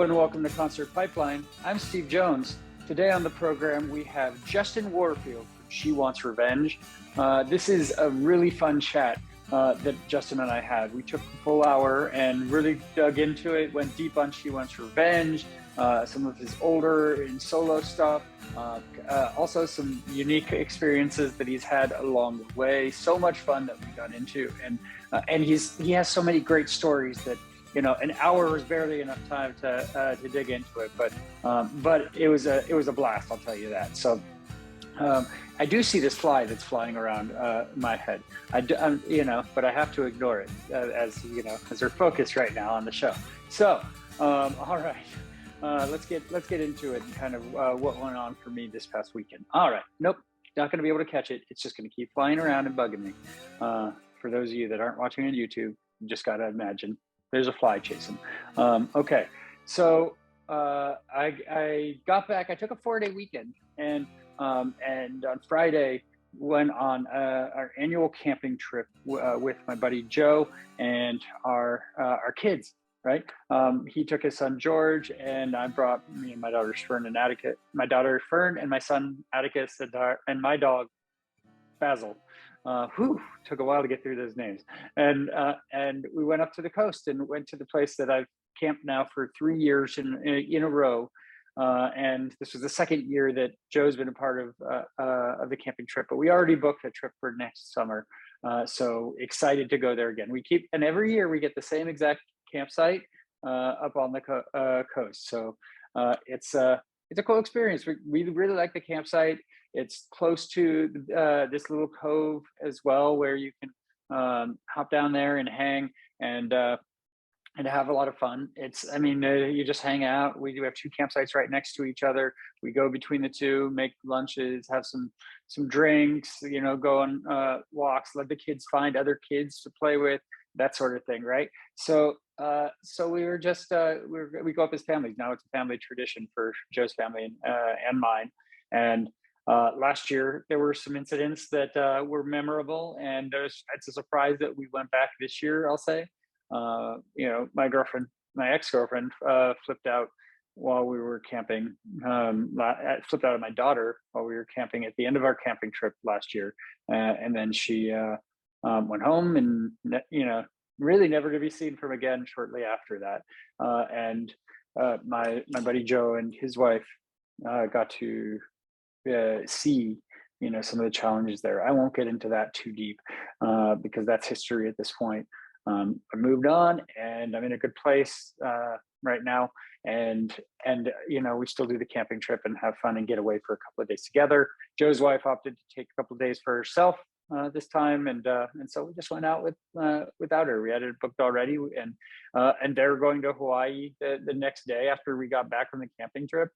and welcome to Concert Pipeline. I'm Steve Jones. Today on the program, we have Justin Warfield from She Wants Revenge. This is a really fun chat that Justin and I had. We took the full hour and really dug into it, went deep on She Wants Revenge, some of his older and solo stuff, also some unique experiences that he's had along the way. So much fun that we got into, and he has so many great stories that, you know, an hour was barely enough time to dig into it, but it was a blast, I'll tell you that. So I do see this fly that's flying around my head. But I have to ignore it as they're focused right now on the show. So all right, let's get into it and kind of what went on for me this past weekend. All right, nope, not going to be able to catch it. It's just going to keep flying around and bugging me. For those of you that aren't watching on YouTube, you just got to imagine there's a fly chasing. Okay, so I got back. I took a 4-day weekend, and on Friday went on our annual camping trip with my buddy Joe and our kids. Right? He took his son George, and I brought me and my daughters Fern and Atticus. My daughter Fern and my son Atticus, and my dog Basil. Took a while to get through those names. And we went up to the coast and went to the place that I've camped now for 3 years in a row. And this was the second year that Joe's been a part of the camping trip, but we already booked a trip for next summer. So excited to go there again. And every year we get the same exact campsite up on the coast. So it's a cool experience. We really like the campsite. It's close to this little cove as well, where you can hop down there and hang and have a lot of fun. You just hang out. We do have 2 campsites right next to each other. We go between the 2, make lunches, have some drinks, go on walks, let the kids find other kids to play with, that sort of thing, right? So we were just we go up as families. Now it's a family tradition for Joe's family and mine. And last year there were some incidents that were memorable, and it's a surprise that we went back this year, I'll say. My ex-girlfriend flipped out while we were camping. Flipped out of my daughter while we were camping at the end of our camping trip last year, and then she went home and really never to be seen from again shortly after that. And my buddy Joe and his wife got to see some of the challenges there. I won't get into that too deep because that's history at this point. I moved on, and I'm in a good place right now, and we still do the camping trip and have fun and get away for a couple of days together. Joe's wife opted to take a couple of days for herself this time, and so we just went out without her. We had it booked already, and they're going to Hawaii the next day after we got back from the camping trip,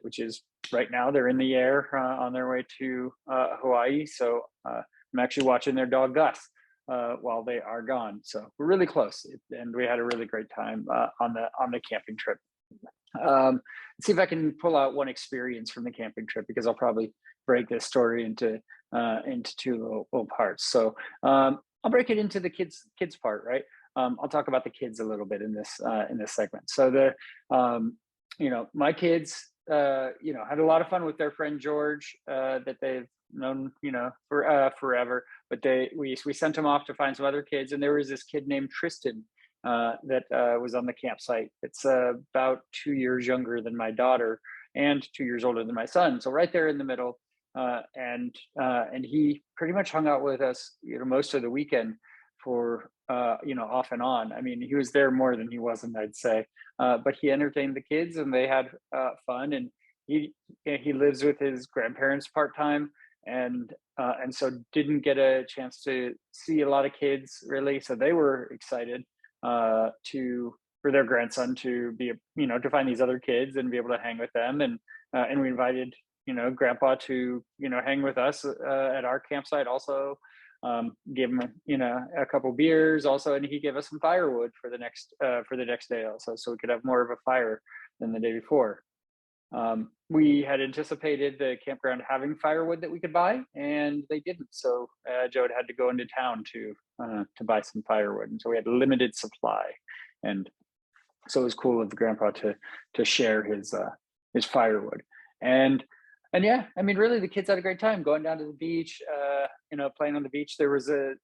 which is right now. They're in the air on their way to Hawaii. So I'm actually watching their dog Gus while they are gone. So we're really close, and we had a really great time on the camping trip. Let's see if I can pull out one experience from the camping trip, because I'll probably break this story into 2 little parts. So I'll break it into the kids part, right? I'll talk about the kids a little bit in this segment. So my kids had a lot of fun with their friend George that they've known for forever, but we sent him off to find some other kids, and there was this kid named Tristan that was on the campsite. It's about 2 years younger than my daughter and 2 years older than my son, so right there in the middle. And he pretty much hung out with us most of the weekend for off and on. I mean, he was there more than he wasn't, I'd say, but he entertained the kids, and they had fun. And he lives with his grandparents part-time, and so didn't get a chance to see a lot of kids really. So they were excited for their grandson to be to find these other kids and be able to hang with them. And we invited grandpa to hang with us at our campsite also. Gave him a couple beers also, and he gave us some firewood for the next day also, so we could have more of a fire than the day before. We had anticipated the campground having firewood that we could buy, and they didn't. So Joe had to go into town to buy some firewood, and so we had a limited supply. And So it was cool of the grandpa to share his firewood. And yeah, I mean, really, the kids had a great time going down to the beach, playing on the beach. There was a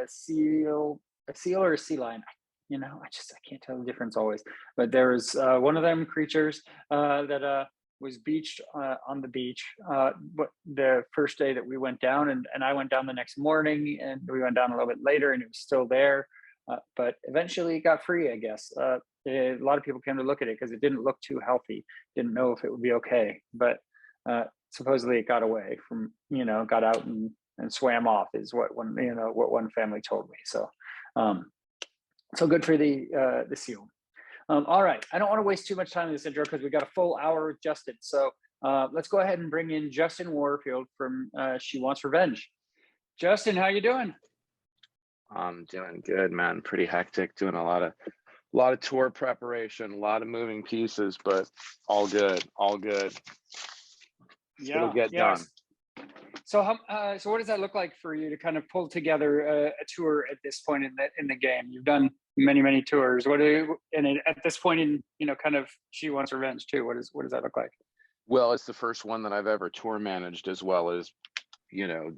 seal or a sea lion. I can't tell the difference always. But there was one of them creatures that was beached on the beach. But the first day that we went down, and I went down the next morning, and we went down a little bit later, and it was still there. But eventually, it got free, I guess. A lot of people came to look at it because it didn't look too healthy. Didn't know if it would be okay, but supposedly it got away from, got out and swam off, is what one family told me. So so good for the seal. All right, I don't want to waste too much time in this intro because we got a full hour with Justin. So let's go ahead and bring in Justin Warfield from She Wants Revenge. Justin, how you doing? I'm doing good, man. Pretty hectic, doing a lot of tour preparation, a lot of moving pieces, but all good. Yeah, it'll get done. So what does that look like for you to kind of pull together a tour at this point in the game? You've done many tours. At this point in kind of She Wants Revenge too, what does that look like? Well, it's the first one that I've ever tour managed, as well as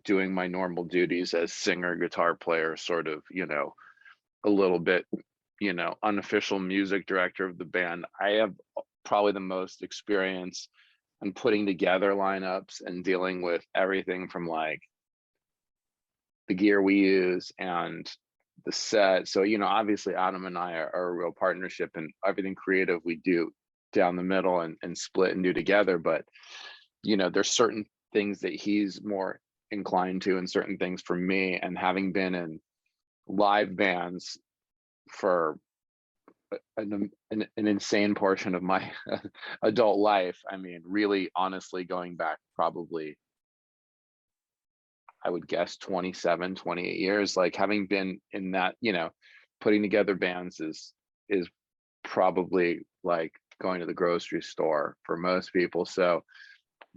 doing my normal duties as singer, guitar player, sort of a little bit unofficial music director of the band. I have probably the most experience in putting together lineups and dealing with everything from like the gear we use and the set. So obviously Adam and I are a real partnership, and everything creative we do down the middle and split and do together. But there's certain things that he's more inclined to and certain things for me. And having been in live bands for an insane portion of my adult life, I mean, really honestly going back probably, I would guess 27, 28 years, like having been in that, putting together bands is probably like going to the grocery store for most people. So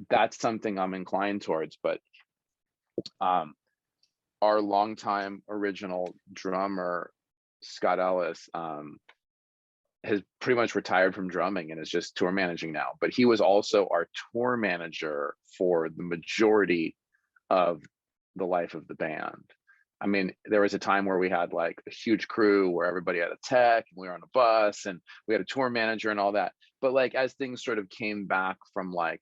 that's something I'm inclined towards. But our longtime original drummer, Scott Ellis, has pretty much retired from drumming and is just tour managing now. But he was also our tour manager for the majority of the life of the band. I mean, there was a time where we had like a huge crew where everybody had a tech and we were on a bus and we had a tour manager and all that. But like as things sort of came back from like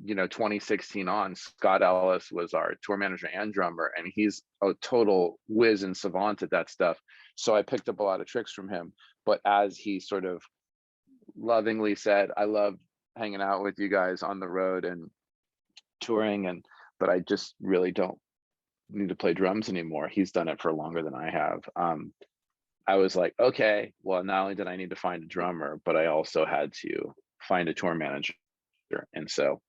2016 on, Scott Ellis was our tour manager and drummer, and he's a total whiz and savant at that stuff. So I picked up a lot of tricks from him. But as he sort of lovingly said, I love hanging out with you guys on the road and touring, but I just really don't need to play drums anymore. He's done it for longer than I have. I was like, okay, well, not only did I need to find a drummer, but I also had to find a tour manager. And so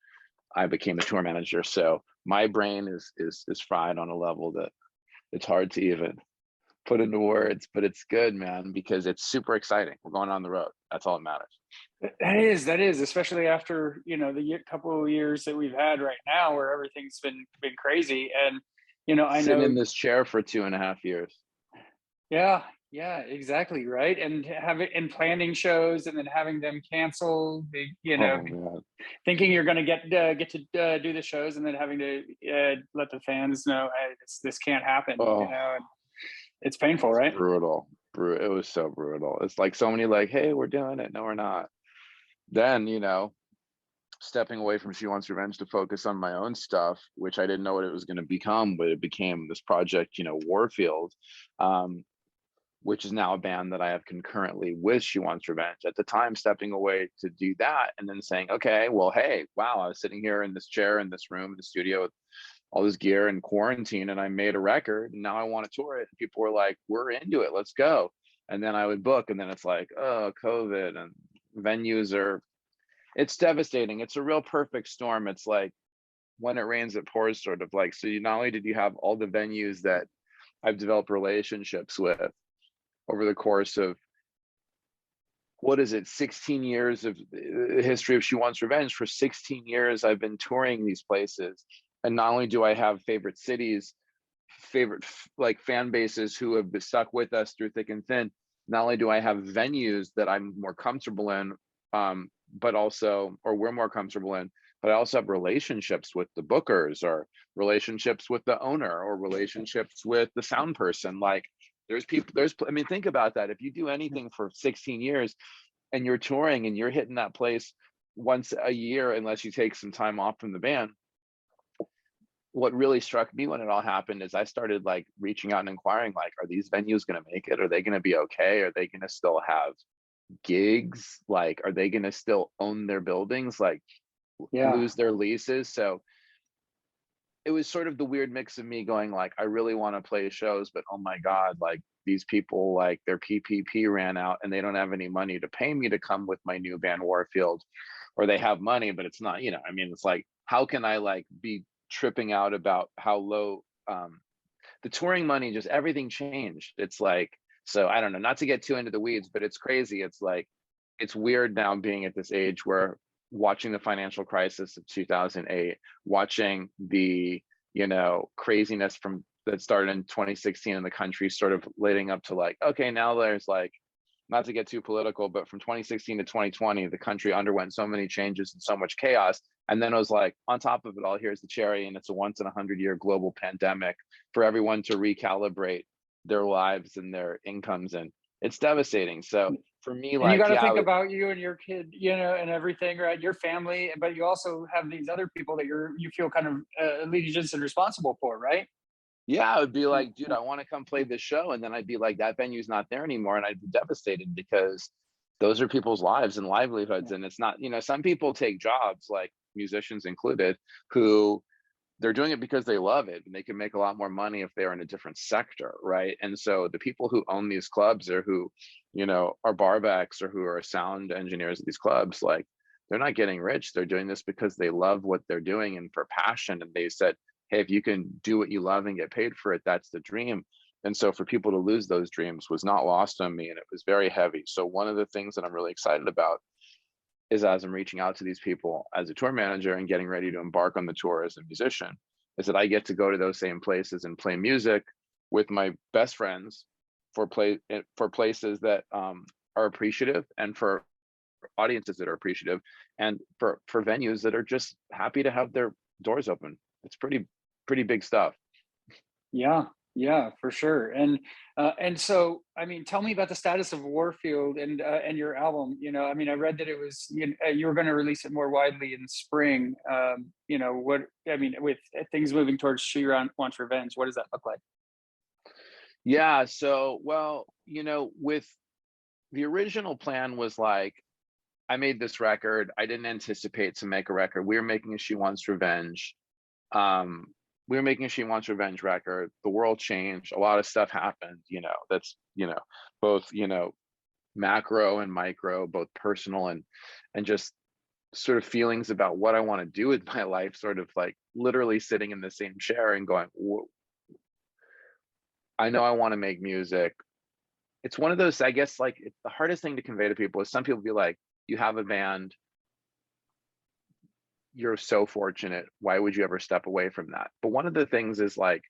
I became a tour manager. So my brain is fried on a level that it's hard to even put into words, but it's good, man, because it's super exciting. We're going on the road. That's all that matters. That is, especially after, the couple of years that we've had right now where everything's been crazy. And, I Sitting know in this chair for 2.5 years. Yeah, exactly. Right. And planning shows and then having them cancel, thinking you're going to get to do the shows and then having to let the fans know, hey, this can't happen, and it's painful, right? Brutal. It was so brutal. It's like so many like, hey, we're doing it. No, we're not. Then, stepping away from She Wants Revenge to focus on my own stuff, which I didn't know what it was going to become, but it became this project, Warfield, which is now a band that I have concurrently with She Wants Revenge. At the time, stepping away to do that and then saying, okay, well, hey, wow, I was sitting here in this chair, in this room, in the studio with all this gear in quarantine, and I made a record, and now I want to tour it. And people were like, we're into it, let's go. And then I would book, and then it's like, oh, COVID, and venues it's devastating. It's a real perfect storm. It's like when it rains, it pours, sort of like. So not only did you have all the venues that I've developed relationships with over the course of, 16 years of the history of She Wants Revenge. For 16 years, I've been touring these places. And not only do I have favorite cities, favorite like fan bases who have been stuck with us through thick and thin, not only do I have venues that I'm more comfortable in, but also, or we're more comfortable in, but I also have relationships with the bookers, or relationships with the owner, or relationships with the sound person. Like there's people, I mean, think about that. If you do anything for 16 years and you're touring and you're hitting that place once a year, unless you take some time off from the band, what really struck me when it all happened is I started like reaching out and inquiring, like, are these venues going to make it? Are they going to be okay? Are they going to still have gigs? Like, are they going to still own their buildings, like Yeah. lose their leases? So it was sort of the weird mix of me going like, I really want to play shows, but oh my God, like these people, like their PPP ran out and they don't have any money to pay me to come with my new band Warfield, or they have money, but it's not, I mean, it's like, how can I like be tripping out about how low the touring money, just everything changed. It's like, so I don't know, not to get too into the weeds, but it's crazy. It's like, it's weird now being at this age where watching the financial crisis of 2008, watching the, craziness from that started in 2016 in the country, sort of leading up to like, okay, now there's like, not to get too political, but from 2016 to 2020, the country underwent so many changes and so much chaos. And then it was like, on top of it all, here's the cherry, and it's a once in 100-year global pandemic for everyone to recalibrate their lives and their incomes. And it's devastating. So for me, And you like, got to yeah, think about you and your kid, and everything, right? Your family, but you also have these other people that you feel kind of allegiance and responsible for, right? yeah, it would be Yeah. like, dude, I want to come play this show. And then I'd be like, that venue's not there anymore. And I'd be devastated because those are people's lives and livelihoods. Yeah. And it's not, some people take jobs, like musicians included, who they're doing it because they love it and they can make a lot more money if they're in a different sector, right? And so the people who own these clubs, or who, are barbacks, or who are sound engineers at these clubs, like they're not getting rich. They're doing this because they love what they're doing and for passion. And they said, hey, if you can do what you love and get paid for it, that's the dream. And so for people to lose those dreams was not lost on me, and it was very heavy. So one of the things that I'm really excited about is, as I'm reaching out to these people as a tour manager and getting ready to embark on the tour as a musician, is that I get to go to those same places and play music with my best friends for places that are appreciative, and for audiences that are appreciative, and for venues that are just happy to have their doors open. It's pretty big stuff. Yeah, yeah, for sure. And so, I mean, tell me about the status of Warfield and your album. I mean, I read that it was you were going to release it more widely in spring. What I mean, with things moving towards She Wants Revenge, what does that look like? Yeah, so well, with the original plan was like, I made this record. I didn't anticipate to make a record. We were making a She Wants Revenge. Um, we were making a She Wants Revenge record. The world changed. A lot of stuff happened, that's, both, macro and micro, both personal and just sort of feelings about what I want to do with my life, sort of like literally sitting in the same chair and going, I know I want to make music. It's one of those, I guess, like the hardest thing to convey to people is, some people be like, you have a band, you're so fortunate, why would you ever step away from that? But one of the things is like,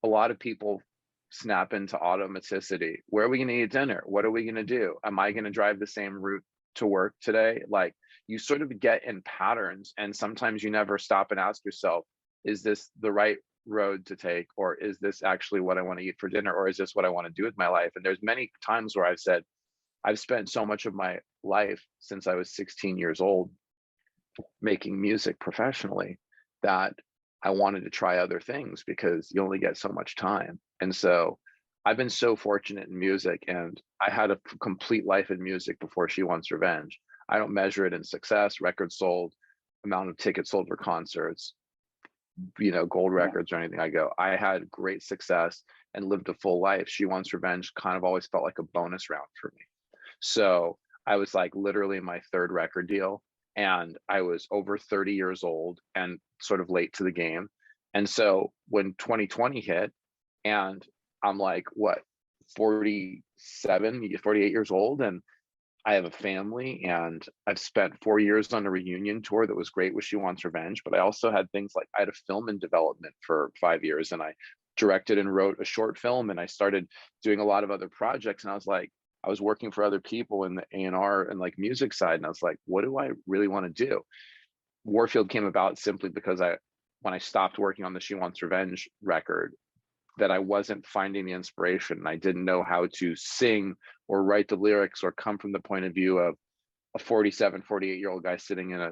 a lot of people snap into automaticity. Where are we going to eat dinner? What are we going to do? Am I going to drive the same route to work today? Like, you sort of get in patterns, and sometimes you never stop and ask yourself, is this the right road to take, or is this actually what I want to eat for dinner, or is this what I want to do with my life? And there's many times where I've said, I've spent so much of my life since I was 16 years old making music professionally that I wanted to try other things, because you only get so much time. And so I've been so fortunate in music, and I had a complete life in music before She Wants Revenge. I don't measure it in success, records sold, amount of tickets sold for concerts, gold Yeah. records or anything. I had great success and lived a full life. She Wants Revenge kind of always felt like a bonus round for me. So I was like literally in my third record deal, and I was over 30 years old and sort of late to the game. And so when 2020 hit, and I'm like, what, 47, 48 years old, and I have a family, and I've spent 4 years on a reunion tour that was great with She Wants Revenge, but I also had things like, I had a film in development for 5 years, and I directed and wrote a short film, and I started doing a lot of other projects. And I was like, I was working for other people in the A&R and like music side, and I was like, what do I really want to do? Warfield came about simply because when I stopped working on the She Wants Revenge record, that I wasn't finding the inspiration, and I didn't know how to sing or write the lyrics or come from the point of view of a 47, 48-year-old guy sitting in a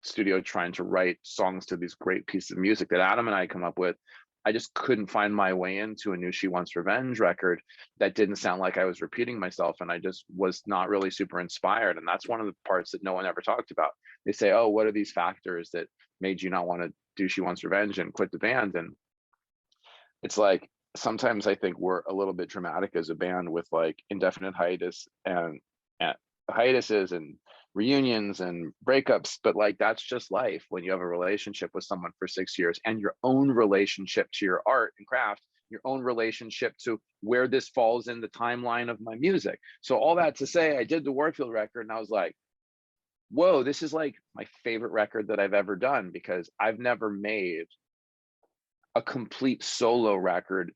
studio trying to write songs to these great pieces of music that Adam and I come up with. I just couldn't find my way into a new She Wants Revenge record that didn't sound like I was repeating myself, and I just was not really super inspired. And that's one of the parts that no one ever talked about. They say, oh, what are these factors that made you not want to do She Wants Revenge and quit the band? And it's like, sometimes I think we're a little bit dramatic as a band with like indefinite hiatus and hiatuses and reunions and breakups, but like that's just life when you have a relationship with someone for 6 years, and your own relationship to your art and craft, your own relationship to where this falls in the timeline of my music. So all that to say, I did the Warfield record and I was like, whoa, this is like my favorite record that I've ever done, because I've never made a complete solo record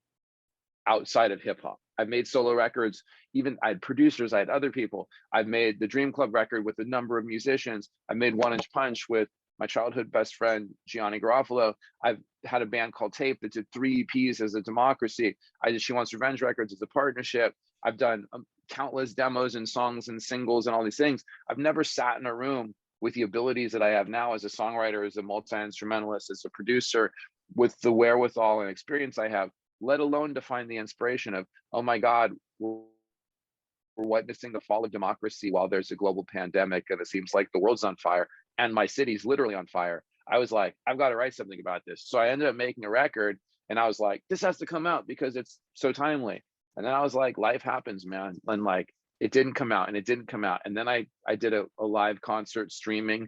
outside of hip hop. I've made solo records, even I had producers, I had other people. I've made the Dream Club record with a number of musicians. I've made One Inch Punch with my childhood best friend, Gianni Garofalo. I've had a band called Tape that did 3 EPs as a Democracy. I did She Wants Revenge records as a partnership. I've done countless demos and songs and singles and all these things. I've never sat in a room with the abilities that I have now as a songwriter, as a multi-instrumentalist, as a producer, with the wherewithal and experience I have, let alone to find the inspiration of, oh my God, we're witnessing the fall of democracy while there's a global pandemic and it seems like the world's on fire and my city's literally on fire. I was like, I've got to write something about this. So I ended up making a record, and I was like, this has to come out because it's so timely. And then I was like, life happens, man. And like, it didn't come out and it didn't come out. And then I did a live concert streaming,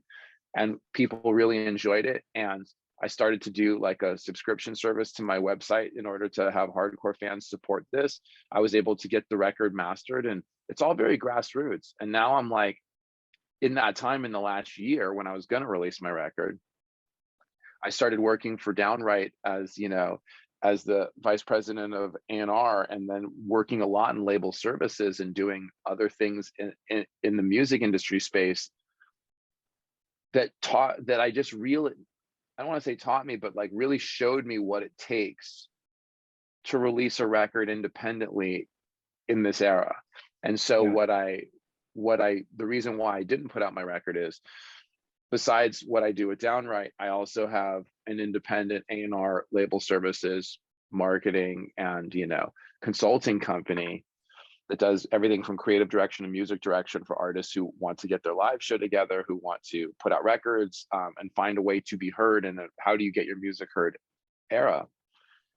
and people really enjoyed it. And I started to do like a subscription service to my website in order to have hardcore fans support this. I was able to get the record mastered, and it's all very grassroots. And now I'm like, in that time in the last year when I was going to release my record, I started working for Downright as, you know, as the vice president of A&R, and then working a lot in label services and doing other things in the music industry space that I just really, I don't want to say taught me, but like really showed me what it takes to release a record independently in this era. And so the reason why I didn't put out my record is, besides what I do at Downright, I also have an independent A&R label services, marketing, and, you know, consulting company that does everything from creative direction and music direction for artists who want to get their live show together, who want to put out records and find a way to be heard, and how do you get your music heard era.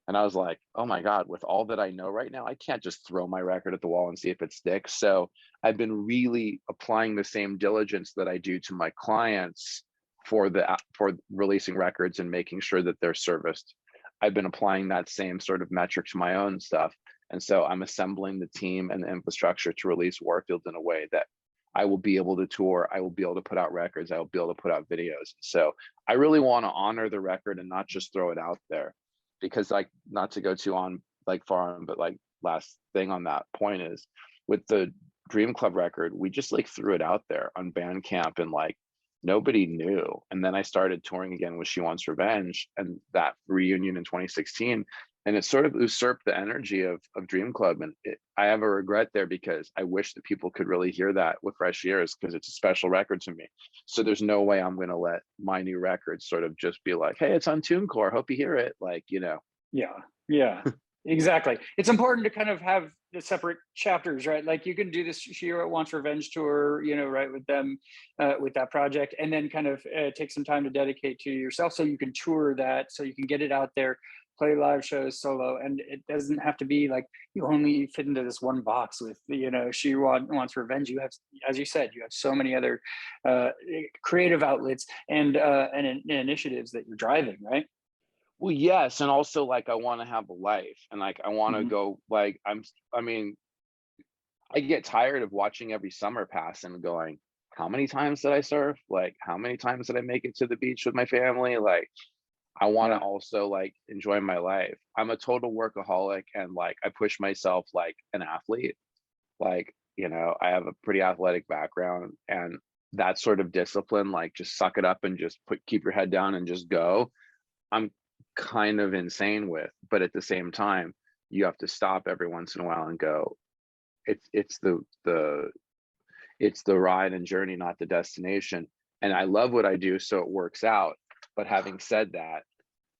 And I was like, oh my God, with all that I know right now, I can't just throw my record at the wall and see if it sticks. So I've been really applying the same diligence that I do to my clients for releasing records and making sure that they're serviced. I've been applying that same sort of metric to my own stuff. And so I'm assembling the team and the infrastructure to release Warfield in a way that I will be able to tour, I will be able to put out records, I will be able to put out videos. So I really want to honor the record and not just throw it out there. Because, like, not to go too on like far on, but like last thing on that point is, with the Dream Club record, we just like threw it out there on Bandcamp and like nobody knew. And then I started touring again with She Wants Revenge and that reunion in 2016. And it sort of usurped the energy of Dream Club. And I have a regret there, because I wish that people could really hear that with fresh ears, because it's a special record to me. So there's no way I'm going to let my new record sort of just be like, hey, it's on TuneCore, hope you hear it. Like, you know. Yeah, exactly. It's important to kind of have the separate chapters, right? Like you can do this She Wants Revenge tour, you know, right, with them, with that project, and then kind of take some time to dedicate to yourself so you can tour that, so you can get it out there, play live shows solo. And it doesn't have to be like you only fit into this one box with, you know, She Wants Revenge. You have, as you said, you have so many other creative outlets and initiatives that you're driving, right? Well, yes. And also, like, I want to have a life, and like I want to go, like, I mean, I get tired of watching every summer pass and going, how many times did I surf? Like, how many times did I make it to the beach with my family? Like, I want to Yeah. also like enjoy my life. I'm a total workaholic, and like I push myself like an athlete. Like, I have a pretty athletic background, and that sort of discipline, like just suck it up and just keep your head down and just go. I'm kind of insane with, but at the same time, you have to stop every once in a while and go, it's the ride and journey, not the destination. And I love what I do, so it works out. But having said that,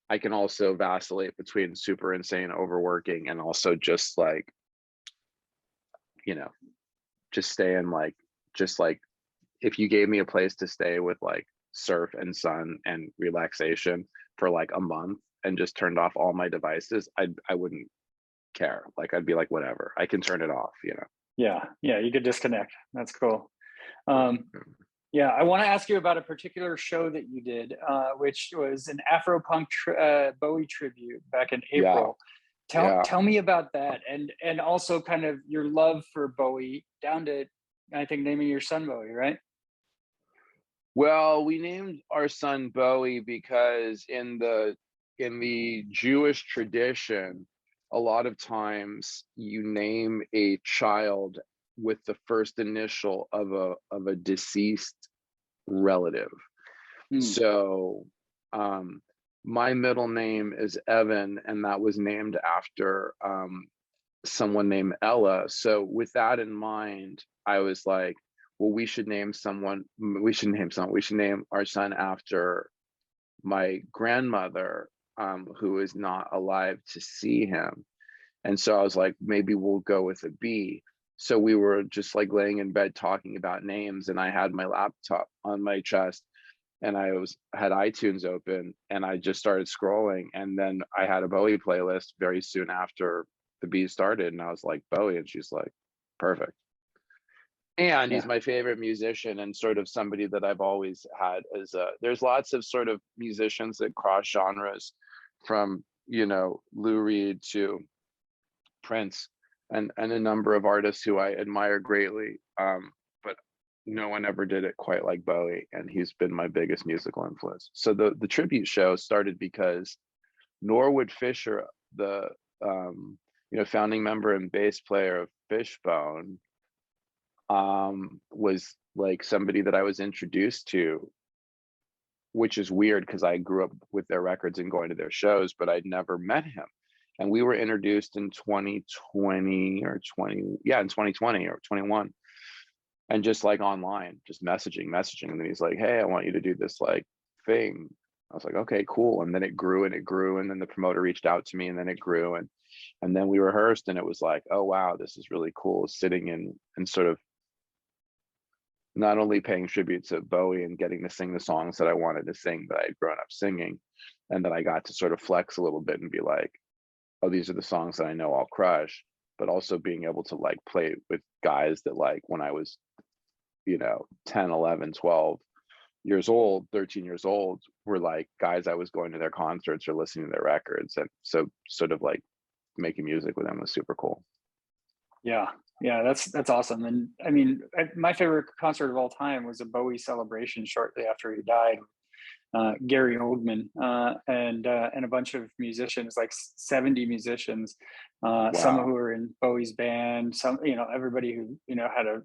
I can also vacillate between super insane overworking and also just like, you know, just staying like, just like, if you gave me a place to stay with like surf and sun and relaxation for like a month and just turned off all my devices, I wouldn't care. Like I'd be like, whatever, I can turn it off. Yeah. You could disconnect. That's cool. Yeah, I want to ask you about a particular show that you did, which was an afro-punk Bowie tribute back in Yeah, April. yeah. Tell me about that, and also kind of your love for Bowie, down to, I think, naming your son Bowie, right? Well, we named our son Bowie because in the Jewish tradition, a lot of times you name a child with the first initial of a deceased relative. Hmm. So my middle name is Evan, and that was named after someone named Ella. So with that in mind, I was like, well, we should name our son after my grandmother, who is not alive to see him. And so I was like, maybe we'll go with a B. So we were just like laying in bed talking about names, and I had my laptop on my chest, and I had iTunes open, and I just started scrolling, and then I had a Bowie playlist very soon after the B started, and I was like, Bowie, and she's like, perfect. And he's Yeah. my favorite musician, and sort of somebody that I've always had as there's lots of sort of musicians that cross genres, from Lou Reed to Prince, and a number of artists who I admire greatly. But no one ever did it quite like Bowie, and he's been my biggest musical influence. So the tribute show started because Norwood Fisher, the founding member and bass player of Fishbone, was like somebody that I was introduced to, which is weird because I grew up with their records and going to their shows, but I'd never met him. And we were introduced in 2020 or 2020 or 21. And just like online, just messaging. And then he's like, hey, I want you to do this like thing. I was like, okay, cool. And then it grew and it grew. And then the promoter reached out to me, and then it grew. And then we rehearsed, and it was like, oh, wow, this is really cool. Sitting in and sort of not only paying tribute to Bowie and getting to sing the songs that I wanted to sing, that I'd grown up singing, and that I got to sort of flex a little bit and be like, oh, these are the songs that I know I'll crush, but also being able to like play with guys that like when I was, 10, 11, 12 years old, 13 years old, were like guys I was going to their concerts or listening to their records. And so sort of like making music with them was super cool. Yeah, that's awesome. And I mean, my favorite concert of all time was a Bowie celebration shortly after he died. Gary Oldman and a bunch of musicians, like 70 musicians, some Wow. who were in Bowie's band, some, everybody who, had a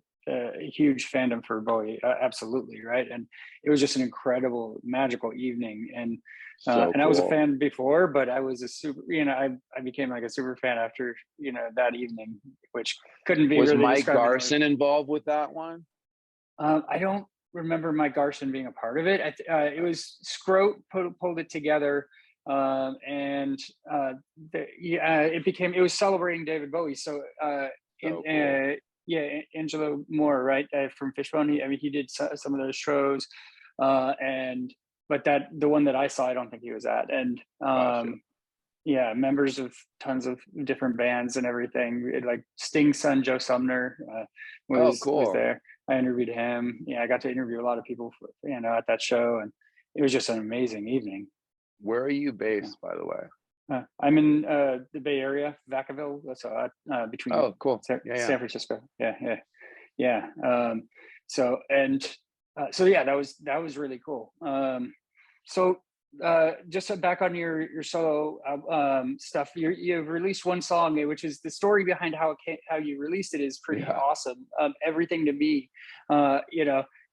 huge fandom for Bowie, absolutely, right? And it was just an incredible, magical evening. So And I was a cool. fan before, but I was a super, I became like a super fan after, that evening, which couldn't be Was really Mike described in words. Garson involved with that one? I don't remember Mike Garson being a part of it. It was Scroat pulled it together, and it was celebrating David Bowie. So, So cool. Angelo Moore, right, from Fishbone. He did some of those shows, but the one that I saw, I don't think he was at. And Gotcha. yeah, members of tons of different bands and everything. Like Sting's son, Joe Sumner, Oh, was cool. there. I interviewed him. Yeah, I got to interview a lot of people, at that show, and it was just an amazing evening. Where are you Yeah. based, by the way? I'm in the Bay Area, Vacaville. That's between Oh, cool. Yeah, yeah. San Francisco. Yeah. So yeah, that was really cool. So just back on your solo stuff, you've released one song, which is the story behind how you released it is pretty Yeah. awesome. Everything to me,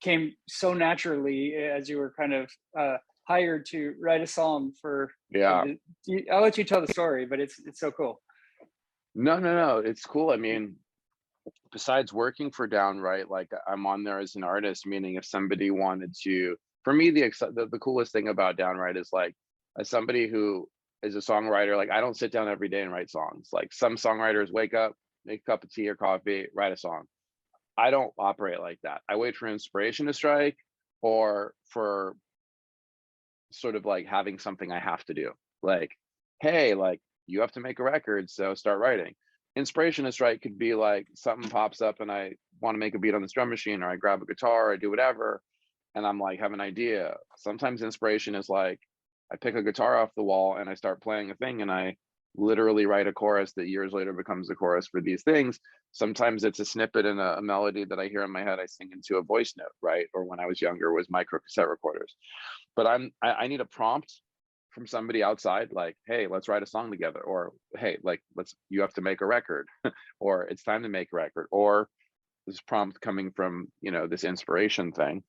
came so naturally as you were kind of hired to write a song for Yeah. the. I'll let you tell the story, but it's so cool. No, no, no. It's cool. I mean, besides working for Downright, like I'm on there as an artist, meaning if somebody wanted to, for me, the coolest thing about Downright is like, as somebody who is a songwriter, like I don't sit down every day and write songs. Like some songwriters wake up, make a cup of tea or coffee, write a song. I don't operate like that. I wait for inspiration to strike or for sort of like having something I have to do. Like, hey, like you have to make a record, so start writing. Inspiration to strike could be like something pops up and I want to make a beat on this drum machine, or I grab a guitar, or I do whatever, and I'm like have an idea. Sometimes inspiration is like I pick a guitar off the wall and I start playing a thing and I literally write a chorus that years later becomes the chorus for these things. Sometimes it's a snippet in a melody that I hear in my head, I sing into a voice note, right? Or when I was younger, it was micro cassette recorders. But I need a prompt from somebody outside, like, hey, let's write a song together, or hey, like you have to make a record, or it's time to make a record, or this prompt coming from this inspiration thing.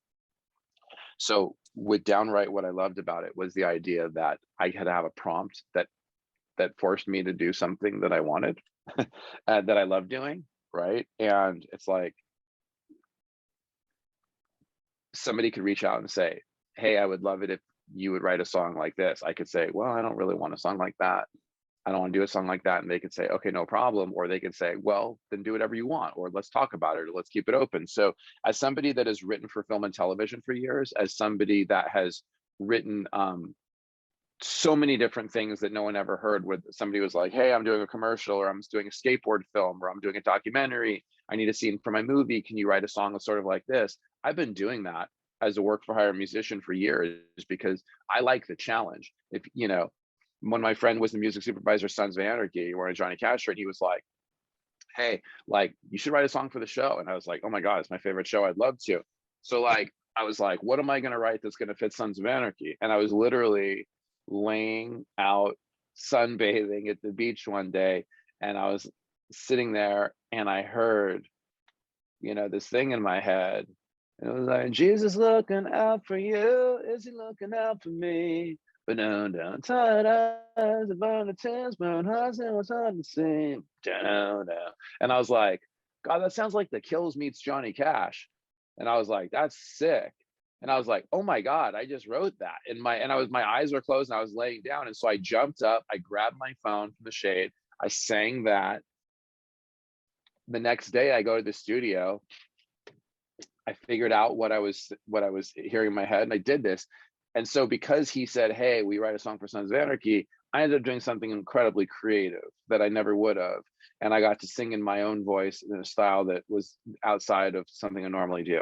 So with Downright, what I loved about it was the idea that I had to have a prompt that forced me to do something that I wanted, that I love doing, right? And it's like somebody could reach out and say, hey, I would love it if you would write a song like this. I could say, well, I don't really want a song like that. I don't want to do a song like that. And they could say, okay, no problem. Or they could say, well, then do whatever you want, or let's talk about it, or let's keep it open. So as somebody that has written for film and television for years, as somebody that has written so many different things that no one ever heard, where somebody was like, hey, I'm doing a commercial, or I'm doing a skateboard film, or I'm doing a documentary, I need a scene for my movie, can you write a song that's sort of like this? I've been doing that as a work for hire musician for years because I like the challenge. If when my friend was the music supervisor, Sons of Anarchy, wearing a Johnny Cash shirt, he was like, hey, like you should write a song for the show. And I was like, oh my God, it's my favorite show, I'd love to. So like I was like, what am I going to write that's going to fit Sons of Anarchy? And I was literally laying out sunbathing at the beach one day, and I was sitting there and I heard this thing in my head, and it was like, Jesus looking out for you, is he looking out for me? But no, down tired eyes about the tears, burn hearts, and what's hard to see. Down. And I was like, God, that sounds like the Kills meets Johnny Cash. And I was like, that's sick. And I was like, oh my God, I just wrote that. My eyes were closed and I was laying down. And so I jumped up, I grabbed my phone from the shade, I sang that. The next day I go to the studio, I figured out what I was hearing in my head, and I did this. And so because he said, hey, we write a song for Sons of Anarchy, I ended up doing something incredibly creative that I never would have. And I got to sing in my own voice in a style that was outside of something I normally do.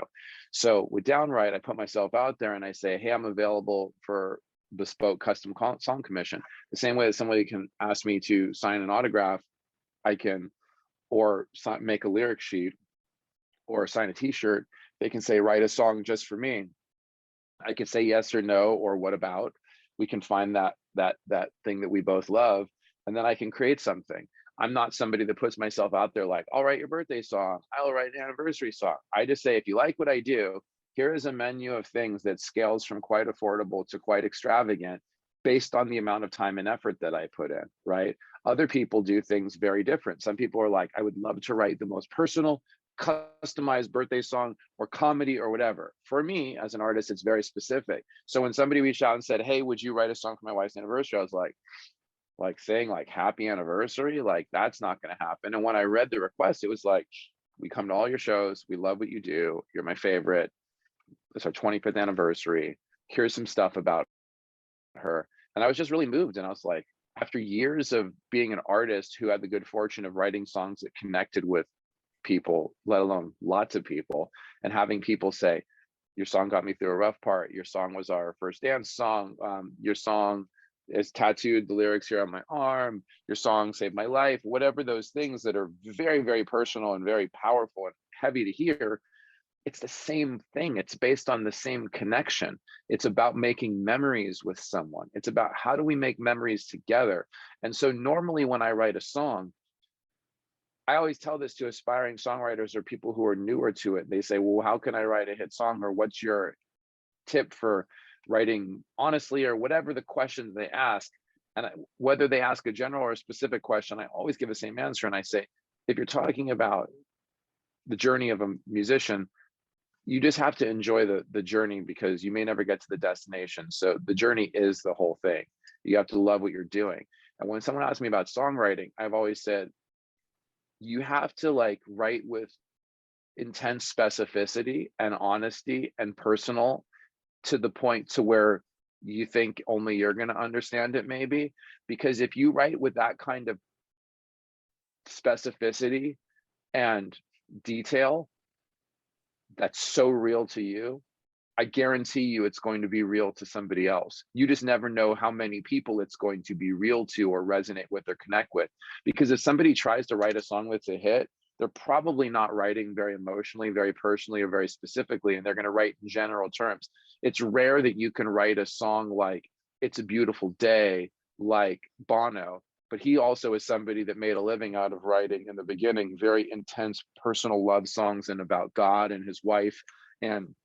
So with Downright, I put myself out there and I say, hey, I'm available for bespoke custom song commission. The same way that somebody can ask me to sign an autograph, I can, or make a lyric sheet, or sign a t-shirt. They can say, write a song just for me. I could say yes or no, or what about. We can find that thing that we both love, and then I can create something. I'm not somebody that puts myself out there like, I'll write your birthday song, I'll write an anniversary song. I just say, if you like what I do, here is a menu of things that scales from quite affordable to quite extravagant based on the amount of time and effort that I put in, right? Other people do things very different. Some people are like, I would love to write the most personal, customized birthday song or comedy or whatever. For me as an artist, it's very specific. So when somebody reached out and said, hey, would you write a song for my wife's anniversary? I was like saying like happy anniversary, like that's not going to happen. And when I read the request, it was like, we come to all your shows, we love what you do, you're my favorite, it's our 25th anniversary, here's some stuff about her. And I was just really moved. And I was like, after years of being an artist who had the good fortune of writing songs that connected with people, let alone lots of people, and having people say, your song got me through a rough part, your song was our first dance song, your song is tattooed, the lyrics here on my arm, your song saved my life, whatever those things that are very, very personal and very powerful and heavy to hear, it's the same thing. It's based on the same connection. It's about making memories with someone. It's about how do we make memories together. And so normally when I write a song, I always tell this to aspiring songwriters or people who are newer to it. They say, well, how can I write a hit song? Or what's your tip for writing honestly, or whatever the questions they ask? And whether they ask a general or a specific question, I always give the same answer. And I say, if you're talking about the journey of a musician, you just have to enjoy the journey, because you may never get to the destination. So the journey is the whole thing. You have to love what you're doing. And when someone asks me about songwriting, I've always said, you have to like write with intense specificity and honesty and personal, to the point to where you think only you're going to understand it, maybe. Because if you write with that kind of specificity and detail that's so real to you, I guarantee you it's going to be real to somebody else. You just never know how many people it's going to be real to, or resonate with, or connect with. Because if somebody tries to write a song that's a hit, they're probably not writing very emotionally, very personally, or very specifically, and they're going to write in general terms. It's rare that you can write a song like It's a Beautiful Day, like Bono, but he also is somebody that made a living out of writing in the beginning very intense personal love songs and about God and his wife. And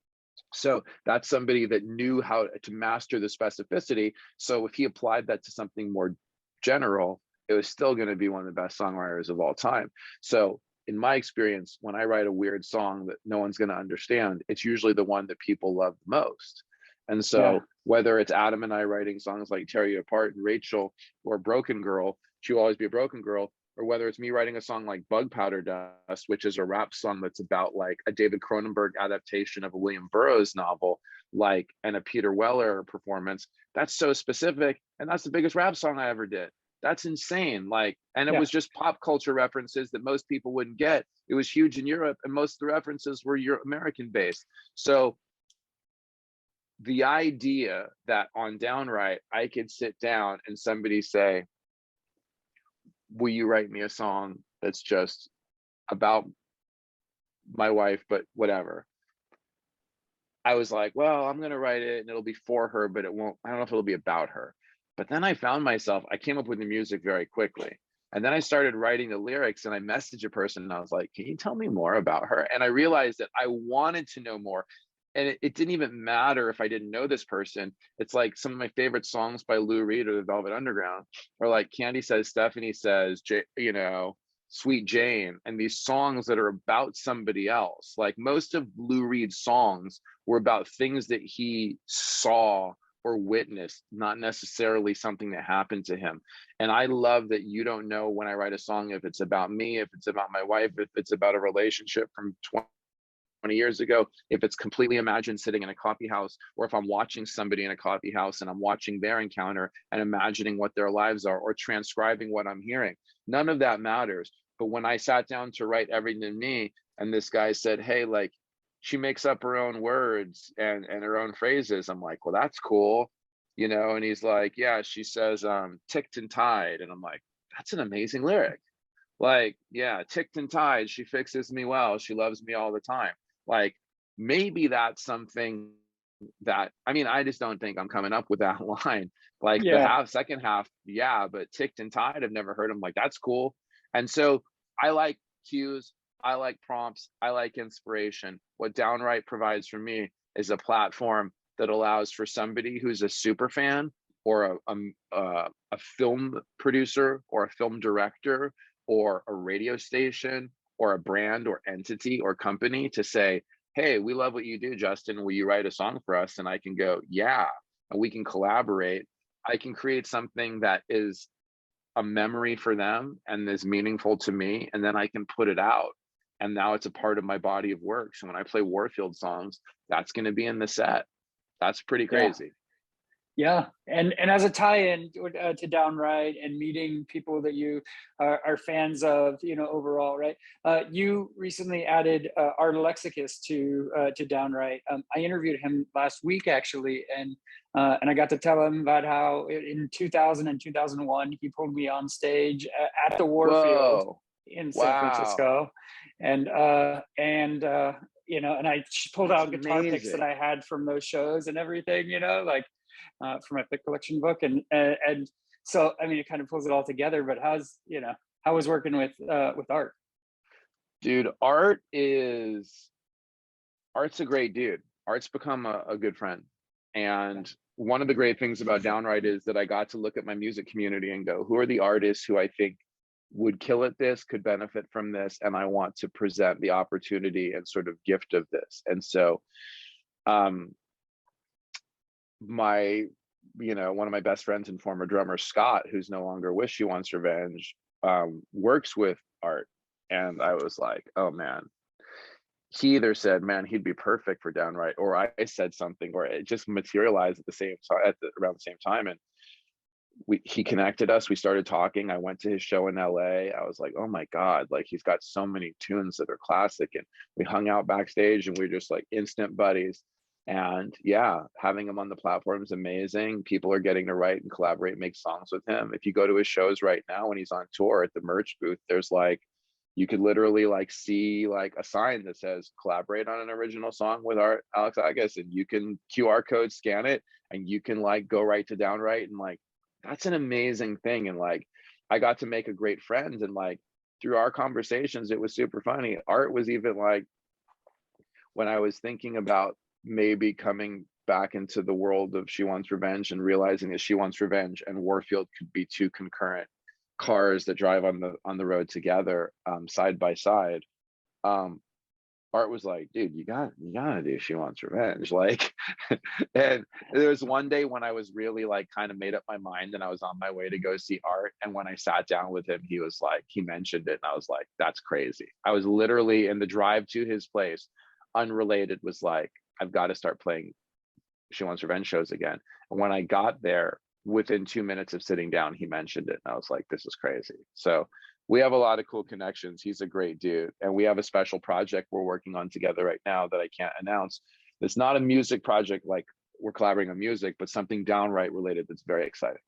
so that's somebody that knew how to master the specificity. So if he applied that to something more general, it was still going to be one of the best songwriters of all time. So in my experience, when I write a weird song that no one's going to understand, it's usually the one that people love the most. And so whether it's Adam and I writing songs like Tear You Apart and Rachel, or Broken Girl, She'll Always Be a Broken Girl, or whether it's me writing a song like Bug Powder Dust, which is a rap song that's about like a David Cronenberg adaptation of a William Burroughs novel, like, and a Peter Weller performance, that's so specific. And that's the biggest rap song I ever did. That's insane. Like, and it was just pop culture references that most people wouldn't get. It was huge in Europe, and most of the references were American based. So the idea that on Downright, I could sit down and somebody say, will you write me a song that's just about my wife, but whatever. I was like, well, I'm going to write it and it'll be for her, but it won't, I don't know if it'll be about her. But then I found myself, I came up with the music very quickly. And then I started writing the lyrics, and I messaged a person and I was like, can you tell me more about her? And I realized that I wanted to know more. And it didn't even matter if I didn't know this person. It's like some of my favorite songs by Lou Reed or the Velvet Underground, or like Candy Says, Stephanie Says, you know, Sweet Jane, and these songs that are about somebody else. Like most of Lou Reed's songs were about things that he saw or witnessed, not necessarily something that happened to him. And I love that you don't know when I write a song if it's about me, if it's about my wife, if it's about a relationship from 20 years ago, if it's completely imagined sitting in a coffee house, or if I'm watching somebody in a coffee house and I'm watching their encounter and imagining what their lives are, or transcribing what I'm hearing. None of that matters. But when I sat down to write Everything to Me, and this guy said, hey, like, she makes up her own words and her own phrases, I'm like, well, that's cool, you know. And he's like, yeah, she says ticked and tied, and I'm like, that's an amazing lyric. Like, yeah, ticked and tied, she fixes me well, she loves me all the time. Like, maybe that's something that, I mean, I just don't think I'm coming up with that line. Like the second half, yeah, but ticked and tied, I've never heard. I'm like, that's cool. And so I like cues, I like prompts, I like inspiration. What Downright provides for me is a platform that allows for somebody who's a super fan, or a film producer, or a film director, or a radio station, or a brand or entity or company to say, hey, we love what you do, Justin, will you write a song for us? And I can go, yeah, and we can collaborate. I can create something that is a memory for them and is meaningful to me, and then I can put it out, and now it's a part of my body of work. So when I play Warfield songs, that's going to be in the set. That's pretty crazy. Yeah, and as a tie-in to Downright and meeting people that you are fans of, you know, overall, right? You recently added Art Alexakis to Downright. I interviewed him last week actually, and I got to tell him about how in 2000 and 2001 he pulled me on stage at the Warfield in San Francisco, and you know, and I pulled out That's guitar picks that amazing. I had from those shows and everything, you know, like from my pick collection book. And so, I mean, it kind of pulls it all together, but how was working with Art? Dude, Art's a great dude. Art's become a good friend. Yeah. And one of the great things about Downright is that I got to look at my music community and go, who are the artists who I think would kill at this, could benefit from this, and I want to present the opportunity and sort of gift of this. And so um my one of my best friends and former drummer, Scott, who's no longer with She Wants Revenge, works with Art. And I was like, oh man, he either said, man, he'd be perfect for Downright, or I said something, or it just materialized at the same time, around the same time. And he connected us. We started talking. I went to his show in LA. I was like, oh my God, like he's got so many tunes that are classic. And we hung out backstage and we were just like instant buddies. And yeah, having him on the platform is amazing. People are getting to write and collaborate, make songs with him. If you go to his shows right now when he's on tour at the merch booth, there's like, you could literally like see like a sign that says collaborate on an original song with Alex Agus, and you can QR code scan it and you can like go right to Downright. And like, that's an amazing thing. And like, I got to make a great friend, and like through our conversations, it was super funny. Art was even like, when I was thinking about maybe coming back into the world of She Wants Revenge and realizing that She Wants Revenge and Warfield could be two concurrent cars that drive on the road together, side by side. Art was like, dude, you gotta do She Wants Revenge. Like, and there was one day when I was really like kind of made up my mind and I was on my way to go see Art. And when I sat down with him, he was like, he mentioned it. And I was like, that's crazy. I was literally in the drive to his place, unrelated, was like, I've got to start playing She Wants Revenge shows again. And when I got there, within 2 minutes of sitting down, he mentioned it. And I was like, this is crazy. So we have a lot of cool connections. He's a great dude. And we have a special project we're working on together right now that I can't announce. It's not a music project like we're collaborating on music, but something Downright related that's very exciting.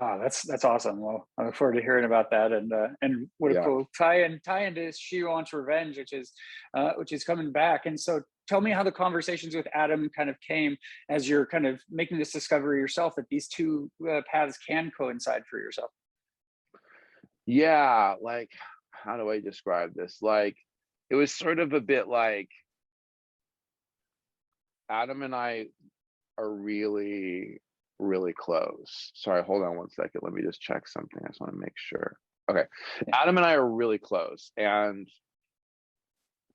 Oh, that's awesome. Well, I look forward to hearing about that, and what a Yeah. cool tie into She Wants Revenge, which is coming back. And so, tell me how the conversations with Adam kind of came as you're kind of making this discovery yourself that these two paths can coincide for yourself. Yeah. Like, how do I describe this? Like, it was sort of a bit like Adam and I are really, really close. Sorry, hold on one second. Let me just check something. I just want to make sure. Okay. Adam and I are really close. And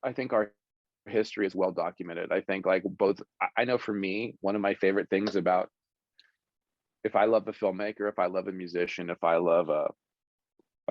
I think our history is well documented. I think like both, I know for me, one of my favorite things about, if I love a filmmaker, if I love a musician, if I love a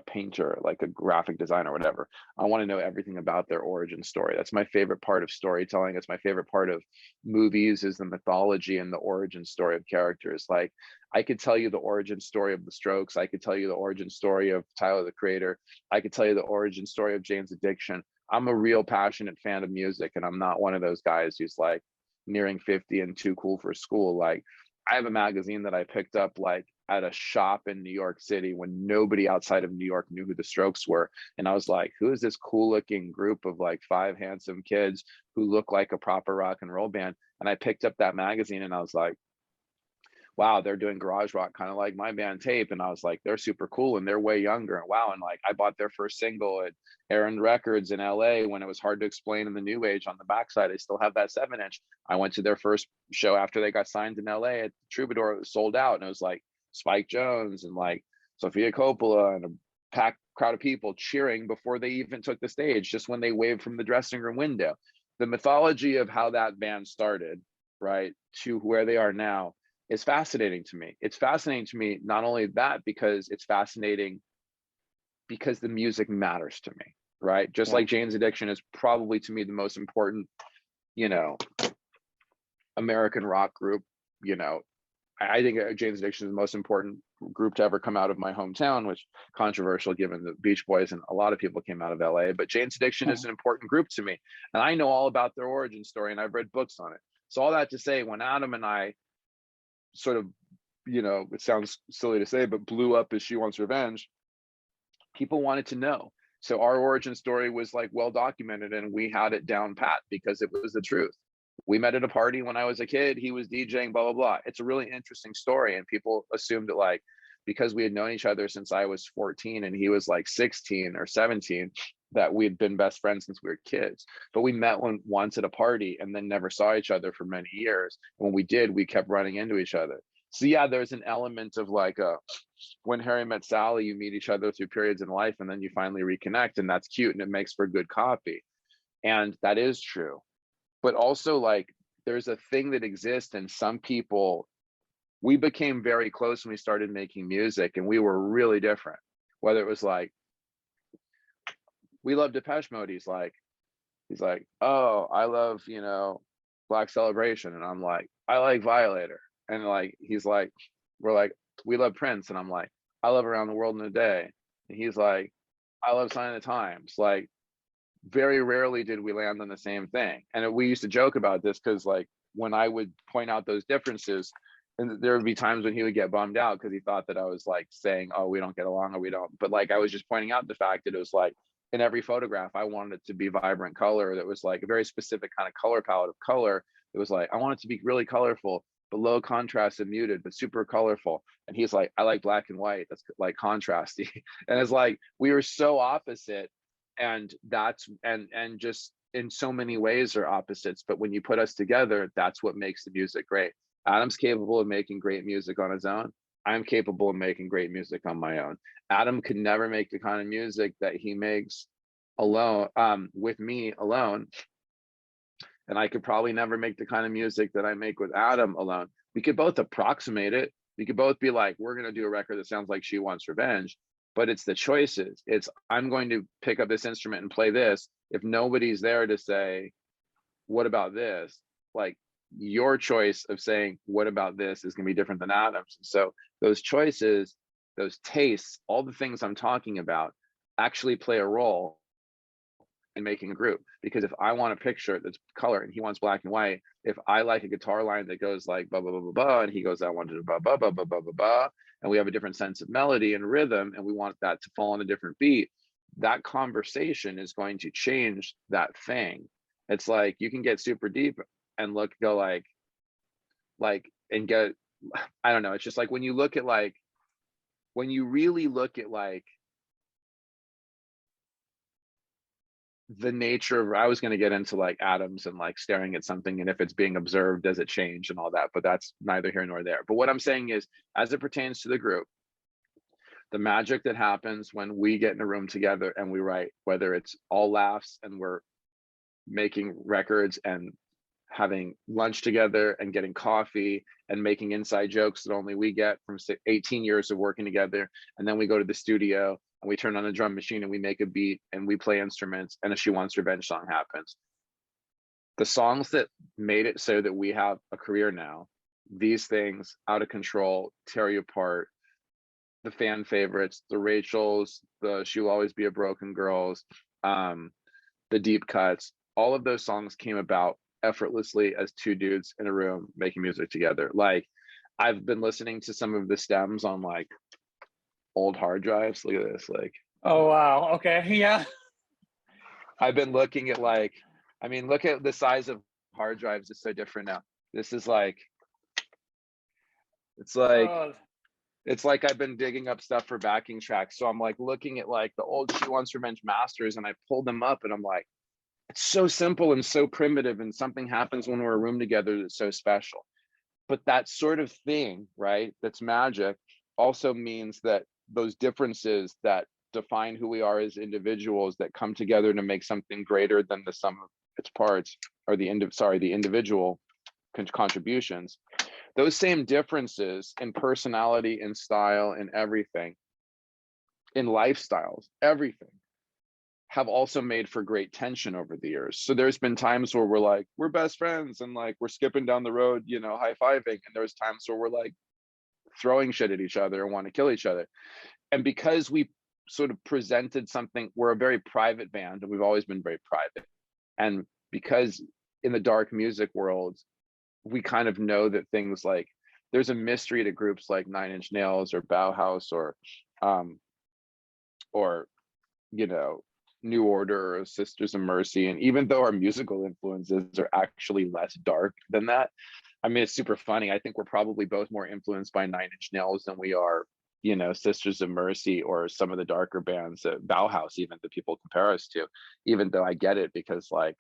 painter, like a graphic designer, whatever, I want to know everything about their origin story. That's my favorite part of storytelling. It's my favorite part of movies, is the mythology and the origin story of characters. Like, I could tell you the origin story of the Strokes. I could tell you the origin story of Tyler the Creator. I could tell you the origin story of Jane's Addiction. I'm a real passionate fan of music, and I'm not one of those guys who's like nearing 50 and too cool for school. Like, I have a magazine that I picked up like at a shop in New York City when nobody outside of New York knew who the Strokes were. And I was like, who is this cool looking group of like 5 handsome kids who look like a proper rock and roll band? And I picked up that magazine and I was like, wow, they're doing garage rock kind of like my band Tape. And I was like, they're super cool and they're way younger. And wow. And like, I bought their first single at Aaron Records in LA when it was hard to explain in the new age on the backside. I still have that 7-inch. I went to their first show after they got signed in LA at Troubadour. It was sold out. And it was like Spike Jones and like Sofia Coppola and a packed crowd of people cheering before they even took the stage, just when they waved from the dressing room window. The mythology of how that band started, right, to where they are now is fascinating to me. It's fascinating to me, not only that, because it's fascinating because the music matters to me, right? Just Yeah. like Jane's Addiction is probably to me the most important, you know, American rock group. You know, I think Jane's Addiction is the most important group to ever come out of my hometown, which controversial given the Beach Boys and a lot of people came out of LA, but Jane's Addiction is an important group to me. And I know all about their origin story and I've read books on it. So all that to say, when Adam and I sort of, you know, it sounds silly to say, but blew up as She Wants Revenge, people wanted to know. So our origin story was like well documented, and we had it down pat because it was the truth. We met at a party when I was a kid. He was DJing, blah, blah, blah. It's a really interesting story. And people assumed that, like, because we had known each other since I was 14 and he was like 16 or 17, that we had been best friends since we were kids. But we met once at a party and then never saw each other for many years. When we did, we kept running into each other. So yeah, there's an element of like when Harry met Sally, you meet each other through periods in life and then you finally reconnect, and that's cute and it makes for good copy. And that is true. But also, like, there's a thing that exists, and some people, we became very close when we started making music, and we were really different. Whether it was like, we love Depeche Mode, he's like, oh, I love, Black Celebration, and I'm like, I like Violator. And like, he's like, we're like, we love Prince, and I'm like, I love Around the World in a Day. And he's like, I love Sign of the Times. Like, very rarely did we land on the same thing. And we used to joke about this because, like, when I would point out those differences, and there would be times when he would get bummed out because he thought that I was like saying, oh, we don't get along or we don't. But like, I was just pointing out the fact that it was like, in every photograph, I wanted it to be vibrant color. That was like a very specific kind of color palette of color. It was like, I want it to be really colorful, but low contrast and muted, but super colorful. And he's like, I like black and white. That's like contrasty. And it's like, we were so opposite. And that's, and just in so many ways are opposites. But when you put us together, that's what makes the music great. Adam's capable of making great music on his own. I'm capable of making great music on my own. Adam could never make the kind of music that he makes alone, with me alone. And I could probably never make the kind of music that I make with Adam alone. We could both approximate it. We could both be like, we're going to do a record that sounds like She Wants Revenge. But it's the choices. It's, I'm going to pick up this instrument and play this. If nobody's there to say, what about this? Like, your choice of saying, what about this, is going to be different than Adam's. So those choices, those tastes, all the things I'm talking about actually play a role in making a group. Because if I want a picture that's color and he wants black and white, if I like a guitar line that goes like blah, blah, blah, blah, blah, and he goes, I want to do blah, blah, blah, blah, blah, blah, blah, and we have a different sense of melody and rhythm, and we want that to fall on a different beat, that conversation is going to change that thing. It's like, you can get super deep and go and get, I don't know. It's just like, when you look at like, when you really look at like the nature of, I was going to get into like atoms and like staring at something, and if it's being observed, does it change and all that, but that's neither here nor there. But what I'm saying is, as it pertains to the group, the magic that happens when we get in a room together and we write, whether it's all laughs and we're making records and having lunch together and getting coffee and making inside jokes that only we get from 18 years of working together, and then we go to the studio and we turn on a drum machine and we make a beat and we play instruments and a She Wants Revenge song happens. The songs that made it so that we have a career now, these things, Out of Control, Tear You Apart, the fan favorites, the Rachels, the She Will Always Be a Broken Girls, the deep cuts, all of those songs came about effortlessly as two dudes in a room making music together. Like, I've been listening to some of the stems on like old hard drives. Look at this. Like, oh wow, okay, yeah. I've been looking at like, I mean, look at the size of hard drives. It's so different now. This is like, it's like, Oh, it's like I've been digging up stuff for backing tracks. So I'm like looking at like the old She Wants Revenge masters, and I pulled them up and I'm like, it's so simple and so primitive, and something happens when we're in a room together that's so special. But that sort of thing, right, that's magic, also means that those differences that define who we are as individuals, that come together to make something greater than the sum of its parts, or the individual contributions, those same differences in personality and style and everything, in lifestyles, everything, have also made for great tension over the years. So there's been times where we're like, we're best friends and like we're skipping down the road, high-fiving. And there's times where we're like throwing shit at each other and want to kill each other. And because we sort of presented something, we're a very private band and we've always been very private. And because in the dark music world, we kind of know that things like, there's a mystery to groups like Nine Inch Nails or Bauhaus or New Order or Sisters of Mercy. And even though our musical influences are actually less dark than that, I mean, it's super funny. I think we're probably both more influenced by Nine Inch Nails than we are, you know, Sisters of Mercy or some of the darker bands that Bauhaus even that people compare us to, even though I get it because like,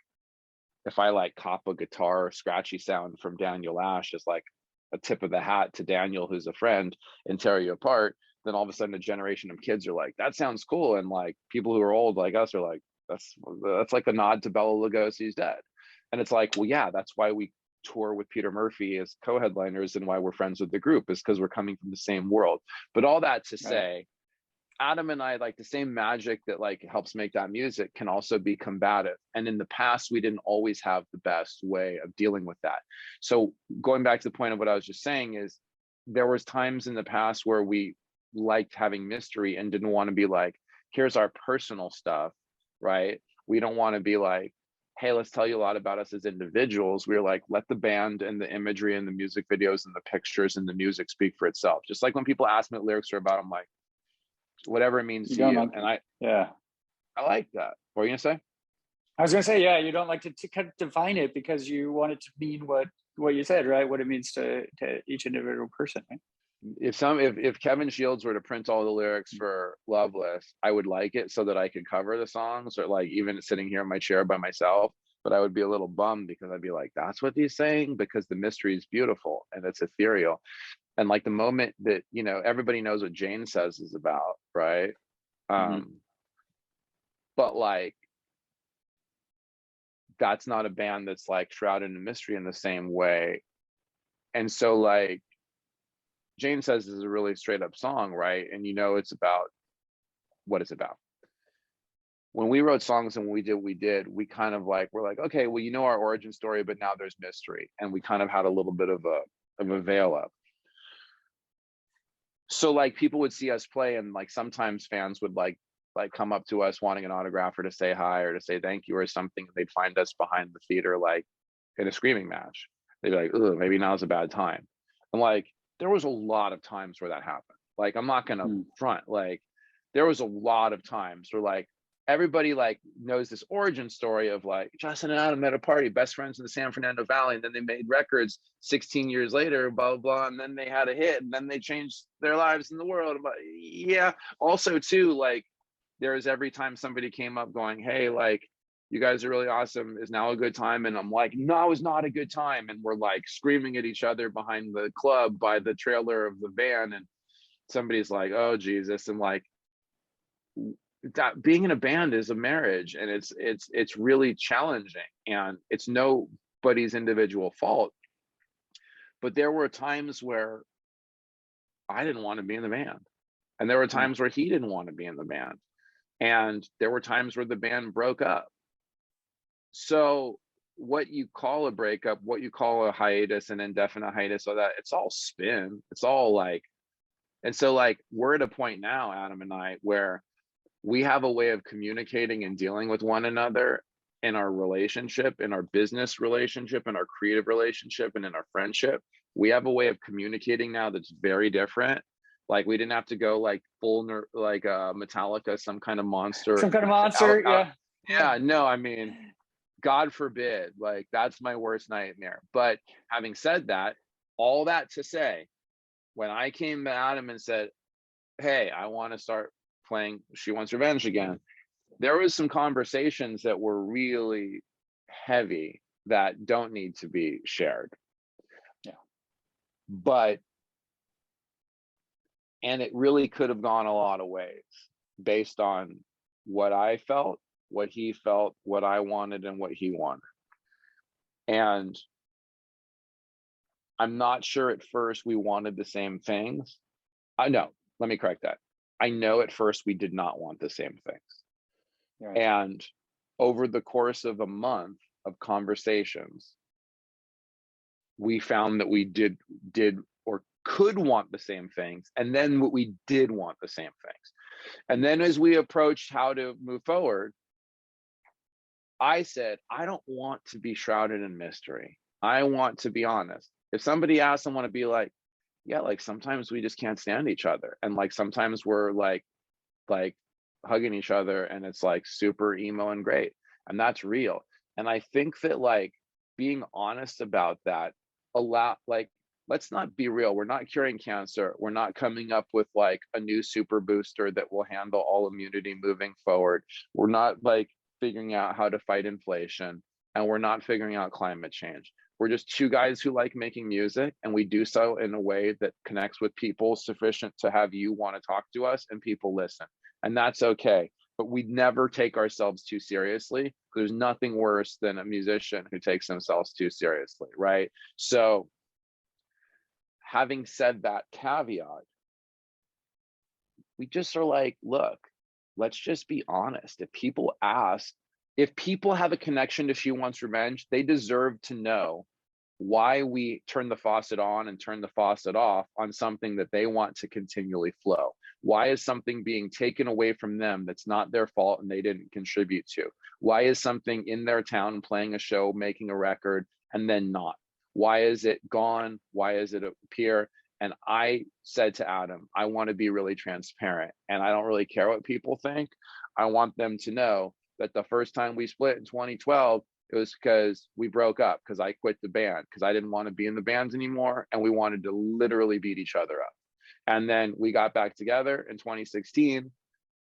if I like cop a guitar scratchy sound from Daniel Ash as like a tip of the hat to Daniel, who's a friend, and tear you apart, then all of a sudden a generation of kids are like, that sounds cool. And like people who are old like us are like, that's like a nod to Bela Lugosi's Dead. And it's like, well, yeah, that's why we tour with Peter Murphy as co-headliners and why we're friends with the group is because we're coming from the same world. But all that to say, Adam and I, like the same magic that like helps make that music can also be combative. And in the past, we didn't always have the best way of dealing with that. So going back to the point of what I was just saying is there was times in the past where we liked having mystery and didn't want to be like, here's our personal stuff, right? We don't want to be like, hey, let's tell you a lot about us as individuals. We're like, let the band and the imagery and the music videos and the pictures and the music speak for itself. Just like when people ask me what lyrics are about, I'm like, whatever it means to you. Like, and I like that. What are you gonna say? I was gonna say, yeah, you don't like to kind of define it because you want it to mean what you said, right? What it means to each individual person, right? If Kevin Shields were to print all the lyrics for Loveless, I would like it so that I could cover the songs, or like even sitting here in my chair by myself. But I would be a little bummed because I'd be like, that's what he's saying, because the mystery is beautiful and it's ethereal. And like the moment that, you know, everybody knows what Jane Says is about, right? But like, that's not a band that's like shrouded in mystery in the same way. And so like, Jane Says is a really straight up song, right? And you know, it's about what it's about. When we wrote songs and when we did what we did, we kind of like, we're like, okay, well, you know our origin story, but now there's mystery. And we kind of had a little bit of a veil up. So like people would see us play and like sometimes fans would like come up to us wanting an autograph or to say hi or to say thank you or something. They'd find us behind the theater like in a screaming match. They'd be like, oh, maybe now's a bad time. And like there was a lot of times where that happened. Like I'm not gonna front, like there was a lot of times where like everybody like knows this origin story of like Justin and Adam met a party, best friends in the San Fernando Valley, and then they made records 16 years later, blah, blah, blah, and then they had a hit, and then they changed their lives in the world. But yeah, also too, like there's every time somebody came up going, hey, like you guys are really awesome, is now a good time? And I'm like, no, it's not a good time. And we're like screaming at each other behind the club by the trailer of the van, and somebody's like, oh Jesus, and like that being in a band is a marriage, and it's really challenging, and it's nobody's individual fault. But there were times where I didn't want to be in the band, and there were times where he didn't want to be in the band, and there were times where the band broke up. So what you call a breakup, what you call a hiatus, an indefinite hiatus, all that, it's all spin. It's all like, and so like we're at a point now, Adam and I, where we have a way of communicating and dealing with one another in our relationship, in our business relationship, in our creative relationship, and in our friendship. We have a way of communicating now that's very different. Like we didn't have to go like full like Metallica, some kind of monster. Some kind of monster, yeah. No, I mean, God forbid, like that's my worst nightmare. But having said that, all that to say, when I came to Adam and said, hey, I want to start playing She Wants Revenge again, there was some conversations that were really heavy that don't need to be shared. But and it really could have gone a lot of ways based on what I felt, what he felt, what I wanted, and what he wanted. And I'm not sure at first we wanted the same things. Let me correct that. I know at first we did not want the same things. Right. And over the course of a month of conversations, we found that we did or could want the same things. And then what we did want the same things. And then as we approached how to move forward, I said, I don't want to be shrouded in mystery. I want to be honest. If somebody asks, I want to be like, yeah, like sometimes we just can't stand each other. And like sometimes we're like hugging each other, and it's like super emo and great, and that's real. And I think that like being honest about that, like, let's not be real, we're not curing cancer, we're not coming up with like a new super booster that will handle all immunity moving forward, we're not like figuring out how to fight inflation, and we're not figuring out climate change. We're just two guys who like making music, and we do so in a way that connects with people sufficient to have you want to talk to us and people listen. And that's okay. But we never take ourselves too seriously. There's nothing worse than a musician who takes themselves too seriously, right? So having said that caveat, we just are like, look, let's just be honest. If people ask, if people have a connection to She Wants Revenge, they deserve to know why we turn the faucet on and turn the faucet off on something that they want to continually flow. Why is something being taken away from them that's not their fault and they didn't contribute to? Why is something in their town playing a show, making a record, and then not? Why is it gone? Why is it appear? And I said to Adam, I want to be really transparent, and I don't really care what people think. I want them to know that the first time we split in 2012, it was because we broke up, because I quit the band, because I didn't want to be in the bands anymore, and we wanted to literally beat each other up. And then we got back together in 2016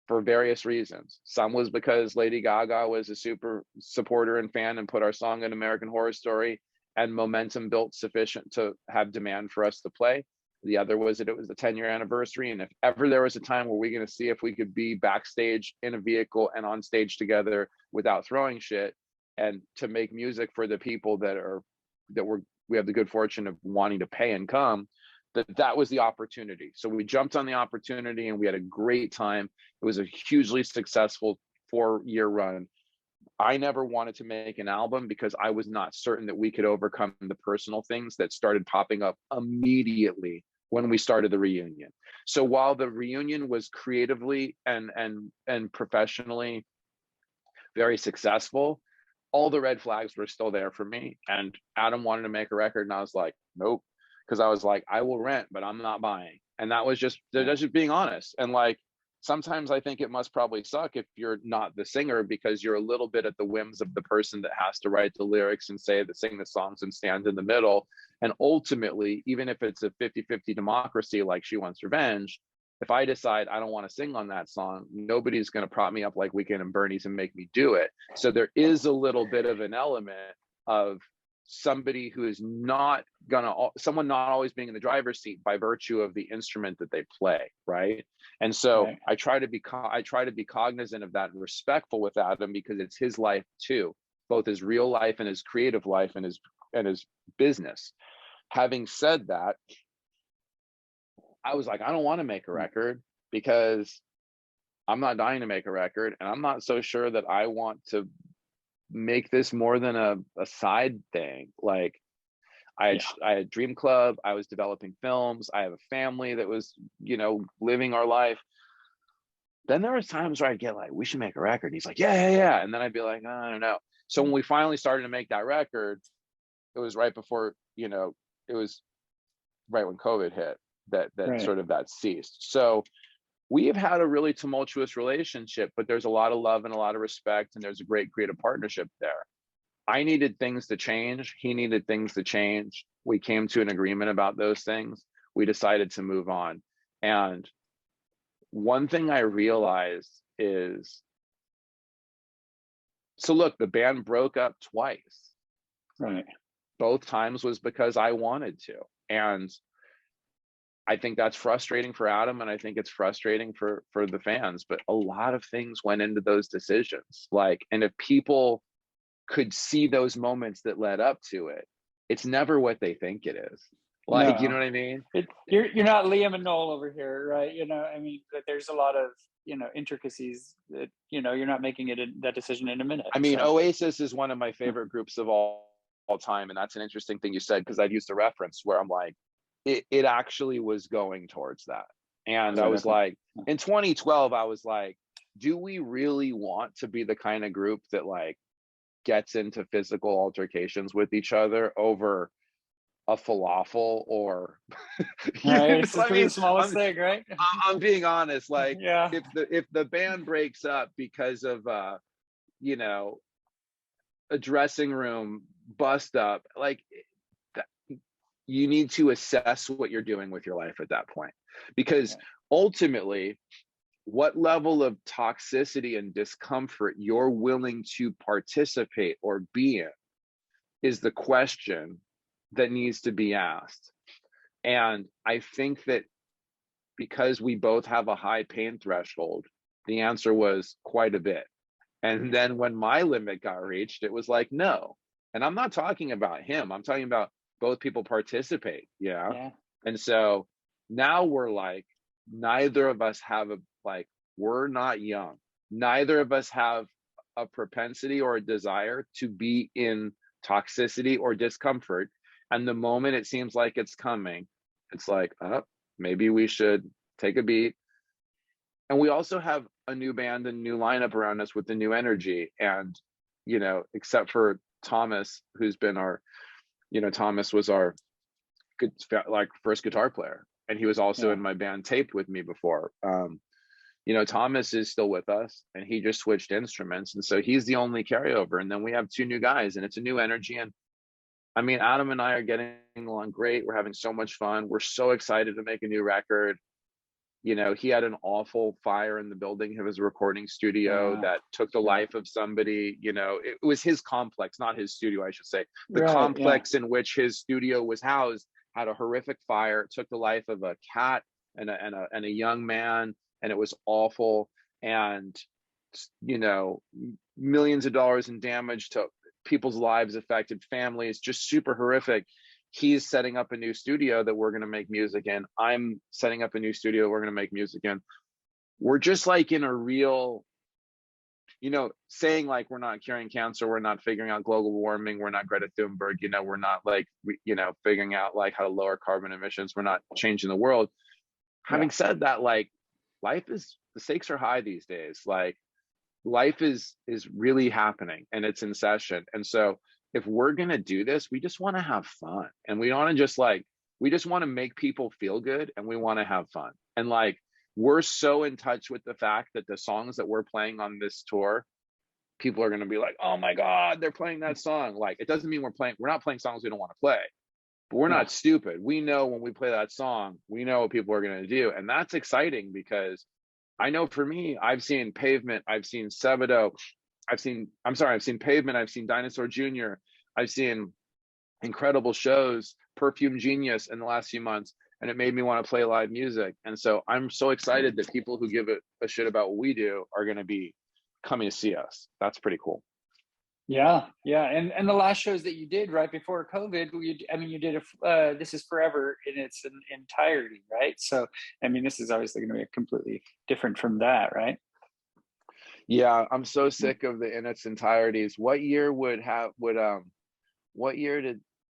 for various reasons. Some was because Lady Gaga was a super supporter and fan and put our song in American Horror Story, and momentum built sufficient to have demand for us to play. The other was that it was the 10-year anniversary, and if ever there was a time where we're going to see if we could be backstage in a vehicle and on stage together without throwing shit, and to make music for the people we have the good fortune of wanting to pay and come, that was the opportunity. So we jumped on the opportunity, and we had a great time. It was a hugely successful 4-year run. I never wanted to make an album because I was not certain that we could overcome the personal things that started popping up immediately when we started the reunion. So while the reunion was creatively and professionally very successful, all the red flags were still there for me. And Adam wanted to make a record, and I was like, nope. Because I was like, I will rent, but I'm not buying. And that's just being honest. And like, sometimes I think it must probably suck if you're not the singer, because you're a little bit at the whims of the person that has to write the lyrics and sing the songs and stand in the middle. And ultimately, even if it's a 50-50 democracy like She Wants Revenge, if I decide I don't want to sing on that song, nobody's going to prop me up like Weekend and Bernie's and make me do it. So there is a little bit of an element of somebody who is someone not always being in the driver's seat by virtue of the instrument that they play, right? And so right. I try to be cognizant of that and respectful with Adam, because it's his life too, both his real life and his creative life and his business. Having said that, I was like, I don't want to make a record because I'm not dying to make a record, and I'm not so sure that I want to make this more than a side thing. Like I had Dream Club, I was developing films, I have a family that was, living our life. Then there was times where I'd get like, we should make a record. He's like, yeah. And then I'd be like, I don't know. So when we finally started to make that record, it was right before, it was right when COVID hit that right. Sort of that ceased. So we have had a really tumultuous relationship, but there's a lot of love and a lot of respect, and there's a great creative partnership there. I needed things to change. He needed things to change. We came to an agreement about those things. We decided to move on. And one thing I realized is, so look, the band broke up twice. Right. Both times was because I wanted to. And I think that's frustrating for Adam, and I think it's frustrating for the fans, but a lot of things went into those decisions. And if people could see those moments that led up to it, it's never what they think it is. No. You know what I mean? You're not Liam and Noel over here, right? That there's a lot of, intricacies that, you're not making that decision in a minute. I mean, so. Oasis is one of my favorite groups of all time. And that's an interesting thing you said, because I've used a reference where I'm like, it actually was going towards that. And I was like, in 2012, I was like, do we really want to be the kind of group that gets into physical altercations with each other over a falafel or Right, it's I could be the mean, smallest thing, right? I'm being honest, like Yeah, if the band breaks up because of you know, a dressing room bust up, like that, you need to assess what you're doing with your life at that point, because yeah, ultimately what level of toxicity and discomfort you're willing to participate or be in is the question that needs to be asked. And I think that because we both have a high pain threshold, the answer was quite a bit. And then when my limit got reached, it was like, no. And I'm not talking about him, I'm talking about both people participate, yeah. yeah, And so now we're like, neither of us have a, like, we're not young. Neither of us have a propensity or a desire to be in toxicity or discomfort. And the moment it seems like it's coming, it's like, oh, maybe we should take a beat. And we also have a new band and new lineup around us with the new energy. And, you know, except for Thomas, who's been our, you know, Thomas was our good, like, first guitar player. And he was also yeah, in my band Taped with me before. You know, Thomas is still with us and he just switched instruments. And so he's the only carryover. And then we have two new guys and it's a new energy. And I mean, Adam and I are getting along great. We're having so much fun. We're so excited to make a new record. You know, he had an awful fire in the building of his recording studio yeah, that took the yeah. life of somebody. You know, it was his complex, not his studio, I should say. The Right, yeah, complex in which his studio was housed had a horrific fire. It took the life of a cat and a young man, and it was awful. And, you know, millions of dollars in damage to people's lives affected, families, just super horrific. He's setting up a new studio that we're going to make music in. I'm setting up a new studio we're going to make music in. We're just like in a real, you know, saying like we're not curing cancer, we're not figuring out global warming, we're not Greta Thunberg, you know, we're not like, you know, figuring out like how to lower carbon emissions, we're not changing the world. yeah, Having said that, like, life is, the stakes are high these days. Like, life is really happening and it's in session. And so if we're going to do this, we just want to have fun, and we want to just like, we just want to make people feel good, and we want to have fun. And like, we're so in touch with the fact that the songs that we're playing on this tour, people are going to be like, oh my god, they're playing that song. Like, it doesn't mean we're not playing songs we don't want to play, but we're yeah, not stupid. We know when we play that song, we know what people are going to do. And that's exciting because I know for me, I've seen Pavement, I've seen Sebadoh, I've seen Pavement, I've seen Dinosaur Jr., I've seen incredible shows, Perfume Genius in the last few months, and it made me want to play live music. And so I'm so excited that people who give a shit about what we do are going to be coming to see us. That's pretty cool. yeah, yeah. And the last shows that you did right before COVID, I mean, you did This Is Forever in its entirety, right? So, I mean, this is obviously going to be completely different from that, right? Yeah, I'm so sick of the in its entireties. What year did,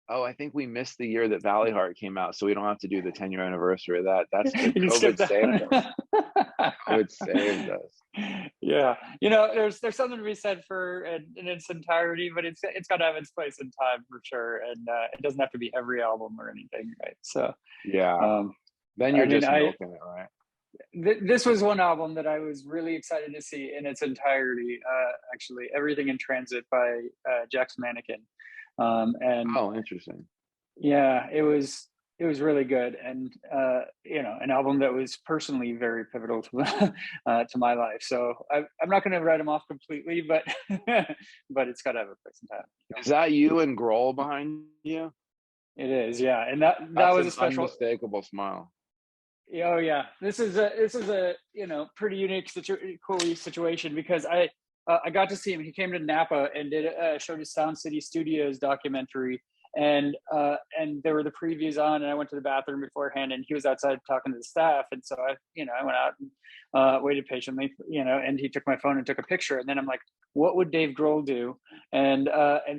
oh, I think we missed the year that Valley Heart came out, so we don't have to do the 10-year anniversary of that. That's You the can skip COVID saved us. that. COVID saved us. Yeah, you know, there's something to be said for in its entirety, but it's got to have its place in time for sure, and it doesn't have to be every album or anything, right? So, Yeah. um, Then I you're mean, just milking it, right? this was one album that I was really excited to see in its entirety. Actually, Everything in Transit by Jack's Mannequin, and Oh, interesting. yeah, it was really good, and you know, an album that was personally very pivotal to my life. So I'm not going to write him off completely, but but it's got to have a place in time. You know? Is that you and Grohl behind you? It is, yeah, and that That's was a an special. unmistakable smile. Oh yeah, this is a you know, pretty unique cool situation because I got to see him. He came to Napa and did showed his Sound City Studios documentary, and there were the previews on, and I went to the bathroom beforehand, and he was outside talking to the staff, and so I went out and waited patiently, you know, and he took my phone and took a picture, and then I'm like, what would Dave Grohl do? And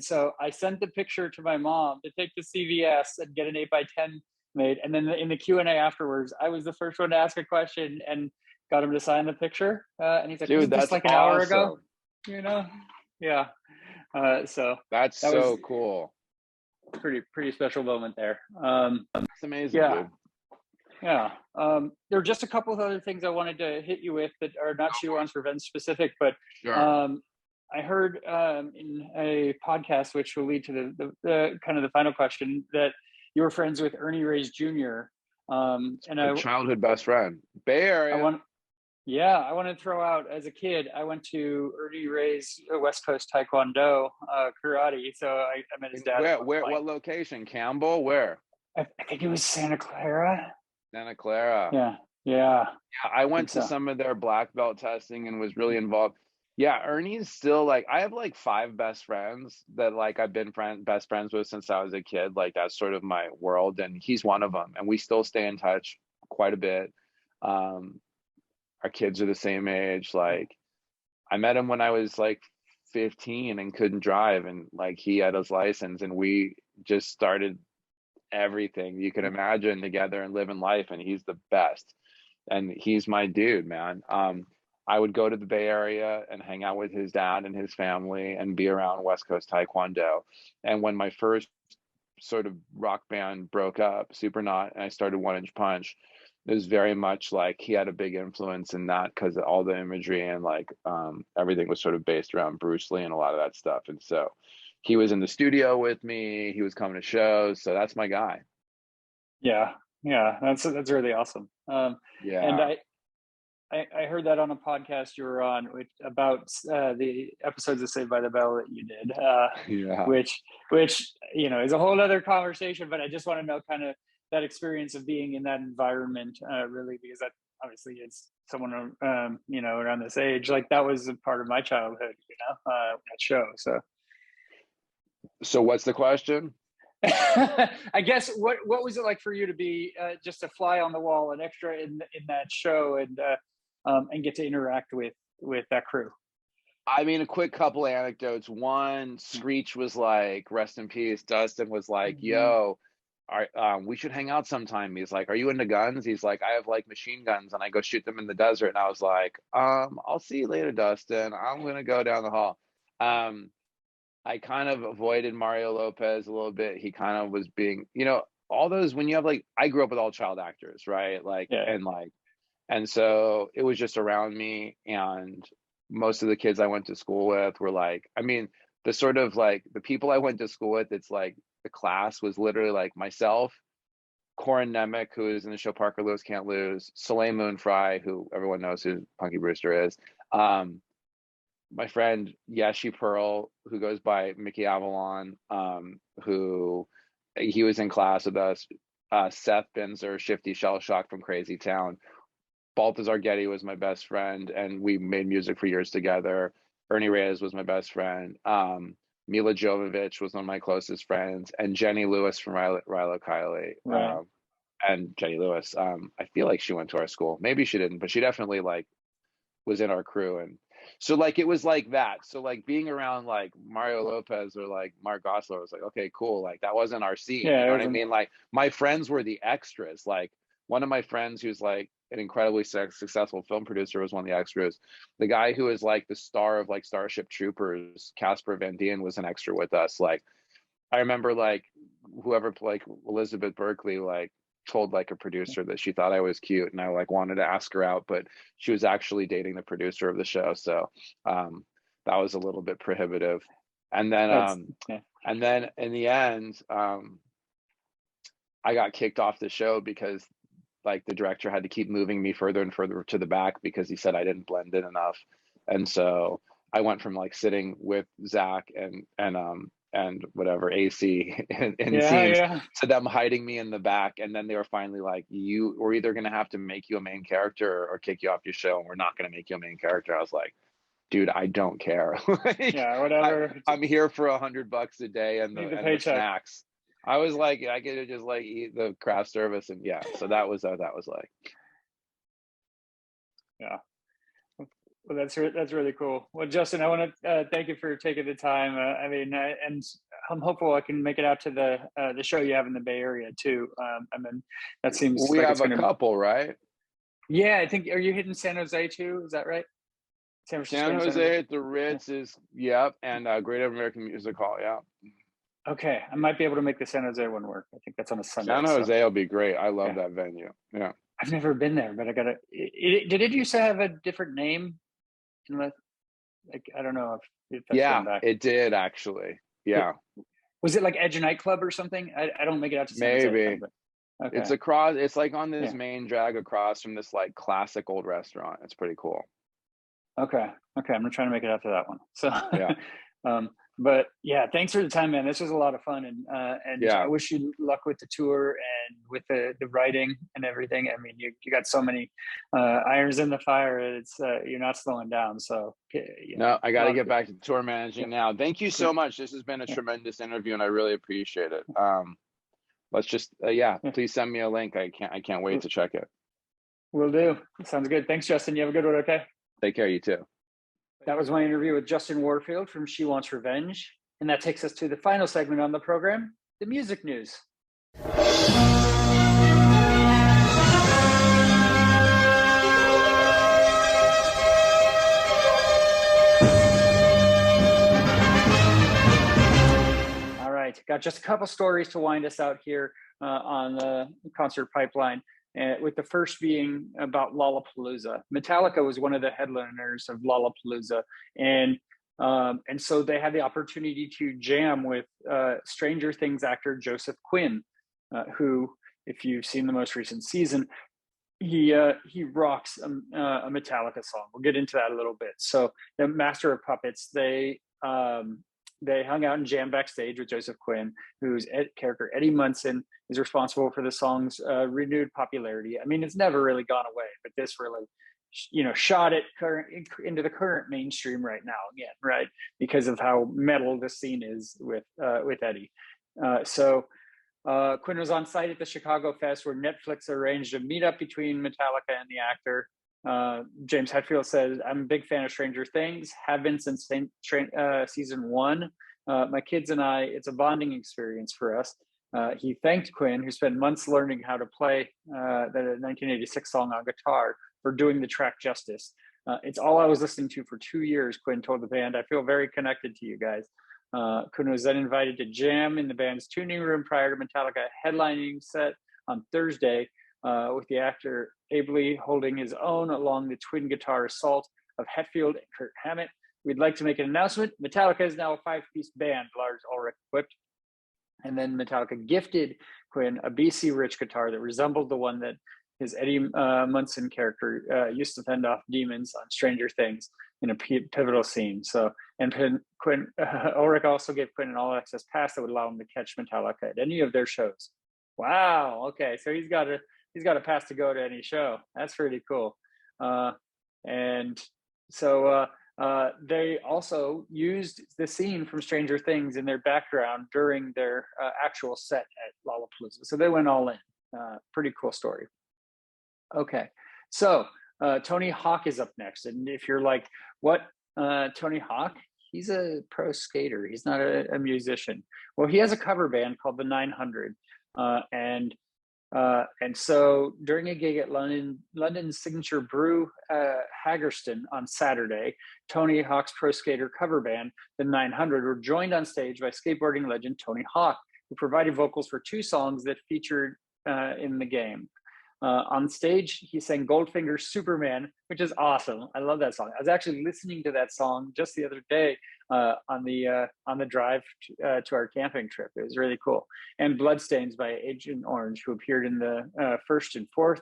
so I sent the picture to my mom to take to CVS and get an 8x10 made, and then in the Q&A afterwards, I was the first one to ask a question and got him to sign the picture, and he's like, Dude, wasn't this that's like an hour ago, awesome. you know? Yeah. So That's that was, so cool. pretty special moment there. It's amazing, Yeah. dude. Yeah. There are just a couple of other things I wanted to hit you with that are not She Wants Revenge specific, but Sure. I heard in a podcast, which will lead to the kind of the final question, that you were friends with Ernie Reyes Jr. And A childhood best friend. Bay Area. I want to throw out, as a kid, I went to Ernie Reyes West Coast Taekwondo karate. So I met his dad. What location? Campbell? Where? I think it was Santa Clara. Santa Clara. Yeah. Yeah, I went to some of their black belt testing and was really involved. Yeah, Ernie's still like, I have like 5 best friends that like I've been best friends with since I was a kid. Like that's sort of my world, and he's one of them. And we still stay in touch quite a bit. Our kids are the same age. Like I met him when I was like 15 and couldn't drive, and like he had his license, and we just started everything you can imagine together and living life, and he's the best. And he's my dude, man. I would go to the Bay Area and hang out with his dad and his family and be around West Coast Taekwondo. And when my first sort of rock band broke up, Supernaut, and I started One Inch Punch, it was very much like he had a big influence in that, because all the imagery and like everything was sort of based around Bruce Lee and a lot of that stuff. And so he was in the studio with me, he was coming to shows, so that's my guy. Yeah, that's really awesome. Yeah. And I heard that on a podcast you were on about the episodes of Saved by the Bell that you did, Yeah. which is a whole other conversation. But I just want to know kind of that experience of being in that environment, really, because that obviously is someone around this age. Like that was a part of my childhood, that show. So what's the question? I guess what was it like for you to be just a fly on the wall, an extra in that show, and get to interact with that crew? I mean, a quick couple anecdotes. One, Screech was like, rest in peace. Dustin was like, yo, we should hang out sometime. He's like, are you into guns? He's like, I have like machine guns and I go shoot them in the desert. And I was like, I'll see you later, Dustin. I'm going to go down the hall. I kind of avoided Mario Lopez a little bit. He kind of was being, all those, when you have like, I grew up with all child actors, right? Like, yeah. And so it was just around me, and most of the kids I went to school with were like, I mean, the sort of like the people I went to school with, it's like the class was literally like myself, Corin Nemec, who is in the show Parker Lewis Can't Lose, Soleil Moon Frye, who everyone knows who Punky Brewster is, my friend Yeshi Pearl, who goes by Mickey Avalon, who he was in class with us, Seth Binzer, Shifty Shellshock from Crazy Town, Baltazar Getty was my best friend, and we made music for years together. Ernie Reyes was my best friend. Mila Jovovich was one of my closest friends, and Jenny Lewis from Rilo Kiley. Right. And Jenny Lewis, I feel like she went to our school. Maybe she didn't, but she definitely like was in our crew. And so like it was like that. So like being around like Mario Lopez or like Mark Gosselaar was like, okay, cool. Like that wasn't our scene. Yeah, you know what I mean? Like my friends were the extras. Like one of my friends who's like an incredibly successful film producer was one of the extras. The guy who is like the star of like Starship Troopers, Casper Van Dien, was an extra with us. Like I remember like whoever like Elizabeth Berkley like told like a producer that she thought I was cute, and I like wanted to ask her out, but she was actually dating the producer of the show. So that was a little bit prohibitive. And then and then in the end, I got kicked off the show because like the director had to keep moving me further and further to the back because he said I didn't blend in enough. And so I went from like sitting with Zach and whatever AC in scenes to them hiding me in the back. And then they were finally like, we're either going to have to make you a main character or kick you off your show, and we're not going to make you a main character. I was like, dude, I don't care. Like, whatever. I'm here for $100 a day and the snacks. I was like, I could just like eat the craft service, and so that was like. Yeah. Well, that's really cool. Well, Justin, I want to thank you for taking the time. And I'm hopeful I can make it out to the show you have in the Bay Area too. That seems we have a couple, right? Yeah, I think. Are you hitting San Jose too? Is that right? San Jose at the Ritz is and Great American Music Hall. Yeah. Okay, I might be able to make the San Jose one work. I think that's on a Sunday. San Jose will be great. I love Yeah. that venue. Yeah. I've never been there, but I gotta. Did it used to have a different name? Like, I don't know if that's going Yeah, back. it did actually. Yeah, Was it like Edge Nightclub or something? I don't make it out to San Jose. maybe. But It's okay. across, it's like on this Yeah. main drag across from this like classic old restaurant. It's pretty cool. Okay. Okay. I'm gonna try to make it out to that one. So, Yeah. but yeah, thanks for the time, man. This was a lot of fun, and I Yeah. wish you luck with the tour and with the writing and everything. I mean, you got so many irons in the fire. It's you're not slowing down. So, No, I got to lot of get good. back to tour managing now. Thank you so much. This has been a Yeah. tremendous interview and I really appreciate it. Let's just, yeah, please send me a link. I can't wait to check it. Will do. Sounds good. Thanks, Justin. You have a good one. Okay. Take care. You too. That was my interview with Justin Warfield from She Wants Revenge. And that takes us to the final segment on the program, the music news. All right, got just a couple stories to wind us out here on the concert pipeline. With the first being about Lollapalooza. Metallica was one of the headliners of Lollapalooza, and so they had the opportunity to jam with Stranger Things actor Joseph Quinn, who, if you've seen the most recent season, he rocks a Metallica song. We'll get into that a little bit. So the Master of Puppets, they hung out and jammed backstage with Joseph Quinn, whose character Eddie Munson is responsible for the song's renewed popularity. I mean, it's never really gone away, but this really, shot it into the current mainstream right now again, right? Because of how metal the scene is with Eddie. Quinn was on site at the Chicago Fest, where Netflix arranged a meetup between Metallica and the actor. James Hetfield says, "I'm a big fan of Stranger Things, have been since season 1. My kids and I, it's a bonding experience for us." He thanked Quinn, who spent months learning how to play the 1986 song on guitar, for doing the track justice. "It's all I was listening to for 2 years," Quinn told the band. "I feel very connected to you guys." Quinn was then invited to jam in the band's tuning room prior to Metallica headlining set on Thursday, with the actor ably holding his own along the twin guitar assault of Hetfield and Kirk Hammett. "We'd like to make an announcement. Metallica is now a 5-piece band," Lars Ulrich quipped. And then Metallica gifted Quinn a BC Rich guitar that resembled the one that his Eddie Munson character used to fend off demons on Stranger Things in a pivotal scene. So, and Quinn Ulrich also gave Quinn an all-access pass that would allow him to catch Metallica at any of their shows. Wow. Okay, so he's got a pass to go to any show. That's pretty cool. And so they also used the scene from Stranger Things in their background during their actual set at Lollapalooza. So they went all in. Pretty cool story. Okay, so Tony Hawk is up next. And if you're like, what, Tony Hawk? He's a pro skater. He's not a musician. Well, he has a cover band called the 900. And so during a gig at London's signature brew, Haggerston, on Saturday, Tony Hawk's pro skater cover band, the 900, were joined on stage by skateboarding legend Tony Hawk, who provided vocals for 2 songs that featured in the game. On stage, he sang Goldfinger's Superman, which is awesome. I love that song. I was actually listening to that song just the other day on the drive to our camping trip. It was really cool. And Bloodstains by Agent Orange, who appeared in the first and fourth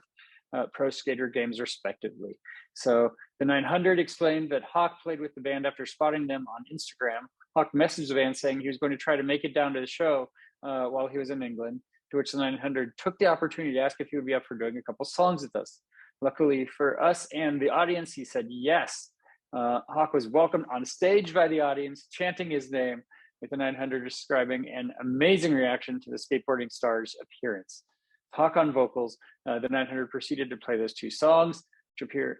Pro Skater games, respectively. So the 900 explained that Hawk played with the band after spotting them on Instagram. Hawk messaged the band saying he was going to try to make it down to the show while he was in England, to which the 900 took the opportunity to ask if he would be up for doing a couple songs with us. Luckily for us and the audience, he said yes. Hawk was welcomed on stage by the audience, chanting his name, with the 900 describing an amazing reaction to the skateboarding star's appearance. Hawk on vocals, the 900 proceeded to play those 2 songs, which appear,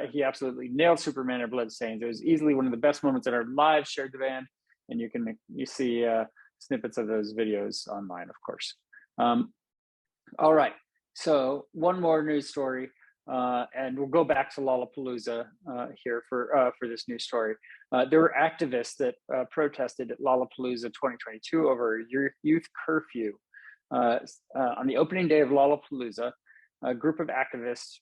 he absolutely nailed Superman and Bloodstains. It was easily one of the best moments in our lives, shared the band, and you see snippets of those videos online, of course. All right, so one more news story. And we'll go back to Lollapalooza here for this news story. There were activists that protested at Lollapalooza 2022 over a youth curfew. On the opening day of Lollapalooza, a group of activists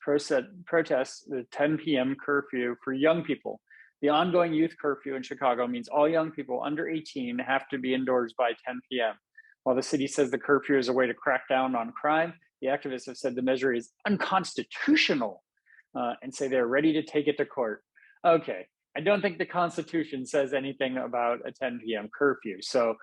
protests the 10 p.m. curfew for young people. The ongoing youth curfew in Chicago means all young people under 18 have to be indoors by 10 p.m. While the city says the curfew is a way to crack down on crime, the activists have said the measure is unconstitutional and say they're ready to take it to court. Okay, I don't think the Constitution says anything about a 10 p.m. curfew. So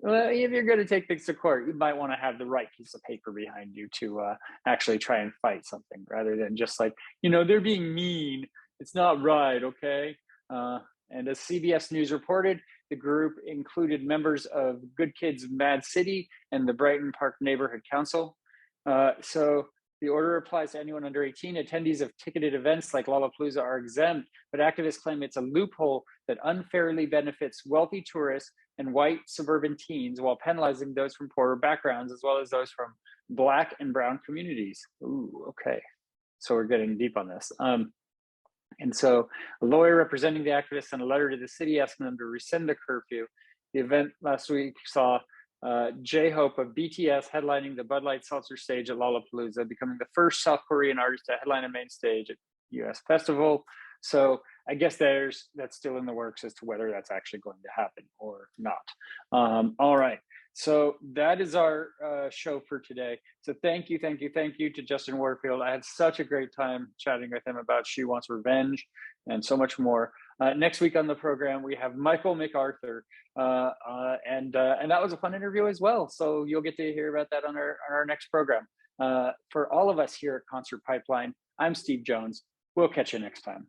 if you're going to take things to court, you might want to have the right piece of paper behind you to actually try and fight something rather than just like, they're being mean. It's not right, okay? And as CBS News reported, the group included members of Good Kids Mad City and the Brighton Park Neighborhood Council. So the order applies to anyone under 18. Attendees of ticketed events like Lollapalooza are exempt, but activists claim it's a loophole that unfairly benefits wealthy tourists and white suburban teens while penalizing those from poorer backgrounds, as well as those from Black and brown communities. Ooh, okay. So we're getting deep on this. And so a lawyer representing the activists sent a letter to the city asking them to rescind the curfew. The event last week saw J-Hope of BTS headlining the Bud Light Seltzer stage at Lollapalooza, becoming the first South Korean artist to headline a main stage at US Festival. So I guess that's still in the works as to whether that's actually going to happen or not. All right. So that is our show for today. So thank you to Justin Warfield. I had such a great time chatting with him about She Wants Revenge and so much more. Next week on the program, we have Michael MacArthur, and that was a fun interview as well. So you'll get to hear about that on our next program. For all of us here at Concert Pipeline, I'm Steve Jones. We'll catch you next time.